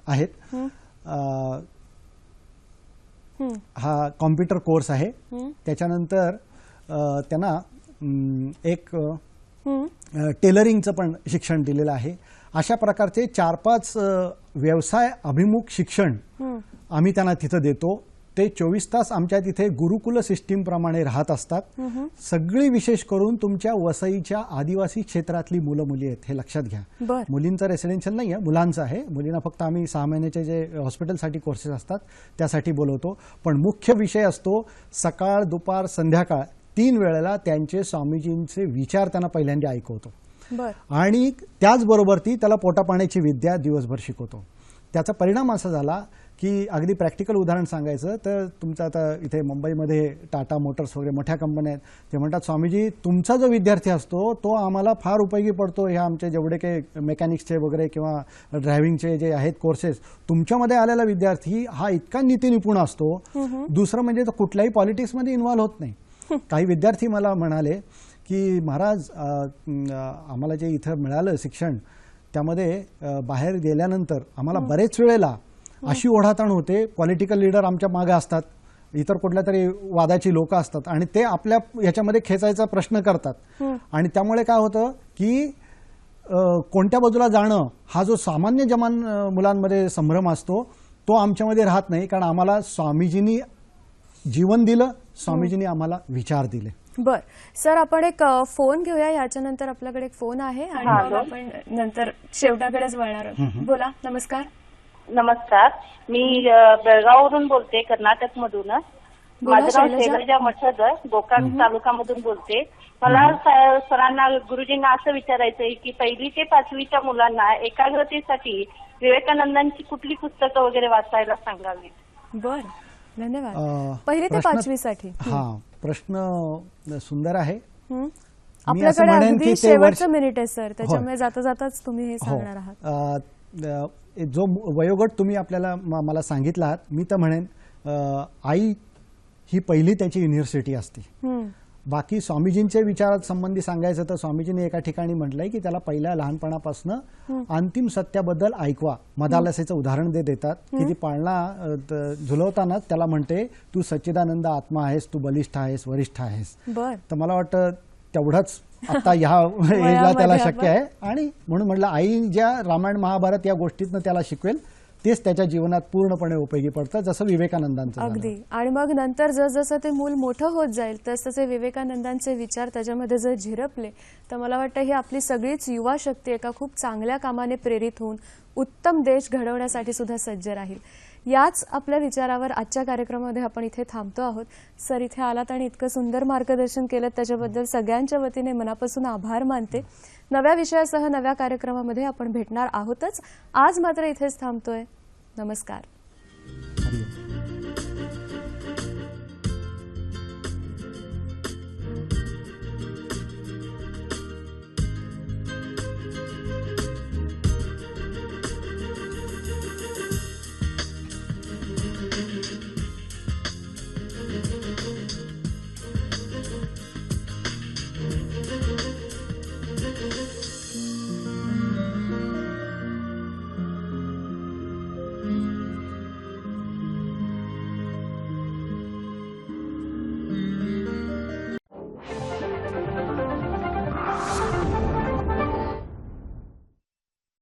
आहेत. हा कॉम्प्युटर कोर्स आहे. त्याच्यानंतर त्यांना एक टेलरिंगचं पण शिक्षण दिलेलं आहे. अशा प्रकारचे 4-5 व्यवसाय अभिमुख शिक्षण आम्ही त्यांना तिथं देतो. ते 24 तास आमच्या तिथे गुरुकुल सिस्टीम प्रमाणे राहत असतात. सगळी विशेष करून तुमच्या वसईच्या आदिवासी क्षेत्रातली मुलं मुली आहेत हे लक्षात घ्या. मुलींचं रेसिडेन्शियल नाही आहे, मुलांचं आहे. मुलींना फक्त आम्ही 6 महिन्याचे जे हॉस्पिटलसाठी कोर्सेस असतात त्यासाठी बोलवतो. पण मुख्य विषय असतो सकाळ, दुपार, संध्याकाळ 3 वेळेला त्यांचे स्वामीजींचे विचार त्यांना पहिल्यांदा ऐकवतो. आणि त्याचबरोबर त्याला पोटापाण्याची विद्या दिवसभर शिकवतो. त्याचा परिणाम असा झाला की अगदी प्रॅक्टिकल उदाहरण सांगायचं तर तुमचं आता इथे मुंबईमध्ये टाटा मोटर्स वगैरे मोठ्या कंपन्या आहेत. ते म्हणतात स्वामीजी तुमचा जो विद्यार्थी असतो तो आम्हाला फार उपयोगी पडतो. ह्या आमचे जेवढे काही मेकॅनिक्सचे वगैरे किंवा ड्रायव्हिंगचे जे आहेत कोर्सेस तुमच्यामध्ये आलेला विद्यार्थी हा इतका नीतिनिपुण असतो. दुसरं म्हणजे तो कुठल्याही पॉलिटिक्समध्ये इन्व्हॉल्व्ह होत नाही. काही विद्यार्थी मला म्हणाले की महाराज आम्हाला जे इथं मिळालं शिक्षण त्यामध्ये बाहेर गेल्यानंतर आम्हाला बरेच वेळेला अशी ओढाताण होते. पॉलिटिकल लीडर आमच्या मागे असतात, इतर कुठल्या तरी वादाची लोक असतात आणि ते आपल्या ह्याच्यामध्ये खेचायचा प्रश्न करतात. आणि त्यामुळे काय होतं की कोणत्या बाजूला जाणं हा जो सामान्य जमान मुलांमध्ये संभ्रम असतो तो आमच्यामध्ये राहत नाही. कारण आम्हाला स्वामीजींनी जीवन दिलं, स्वामीजींनी आम्हाला विचार दिले. बर सर, आपण एक फोन घेऊया. याच्यानंतर आपल्याकडे एक फोन आहे आणि मग आपण नंतर शेवटाकडेच वळणार आहोत. बोला. नमस्कार. नमस्कार, मी बेळगाववरून बोलते, कर्नाटक मधून. माझं नाव शैलजा मठद, गोकाक तालुकामधून बोलते. मला सरांना, गुरुजींना असं विचारायचंय की 1ली ते 5वीच्या मुलांना एकाग्रतेसाठी विवेकानंदांची कुठली पुस्तकं वगैरे वाचायला सांगावी? बर, धन्यवाद. 1ली ते 5वी साठी हा प्रश्न सुंदर आहे. आपल्याकडे अगदी शेवटचं मिनिट आहे सर, त्याच्यामुळे जाता जाताच तुम्ही हे सांगणार आहात. जो वयोगट तुम्ही आपल्याला मला सांगितला आहात, मी तर म्हणेन आई ही पहिली त्याची युनिव्हर्सिटी असते. बाकी स्वामीजींच्या विचारात संबंधी सांगायचं तर स्वामीजींनी एका ठिकाणी म्हटलंय की त्याला पहिल्या लहानपणापासून अंतिम सत्याबद्दल ऐकवा. मदालसेचं उदाहरण देतात की ती पाळणा झुलवताना त्याला म्हणते तू सच्चिदानंद आत्मा आहेस, तू बलिष्ठ आहेस, वरिष्ठ आहेस. तर मला वाटतं तेवढंच आता ह्या एजला त्याला शक्य आहे. आणि म्हणून म्हटलं आई ज्या रामायण महाभारत या गोष्टीतनं त्याला शिकवेल तेच त्याच्या जीवनात पूर्णपणे उपयोगी पडतं, जसं विवेकानंदांचं अगदी. आणि मग नंतर जसं ते मूल मोठं होत जाईल तसतसे विवेकानंदांचे विचार त्याच्यामध्ये जर झिरपले तर मला वाटतं ही आपली सगळीच युवा शक्ती एका खूप चांगल्या कामाने प्रेरित होऊन उत्तम देश घडवण्यासाठी सुद्धा सज्ज राहील. याच आपल्या विचारावर आजच्या कार्यक्रमामध्ये आपण इथे थांबतो आहोत. सर, इथे आलात आणि इतकं सुंदर मार्गदर्शन केलं त्याच्याबद्दल सगळ्यांच्या वतीने मनापासून आभार मानते. नव्या विषयासह नव्या कार्यक्रमामध्ये आपण भेटणार आहोतच. आज मात्र इथेच थांबतोय. नमस्कार.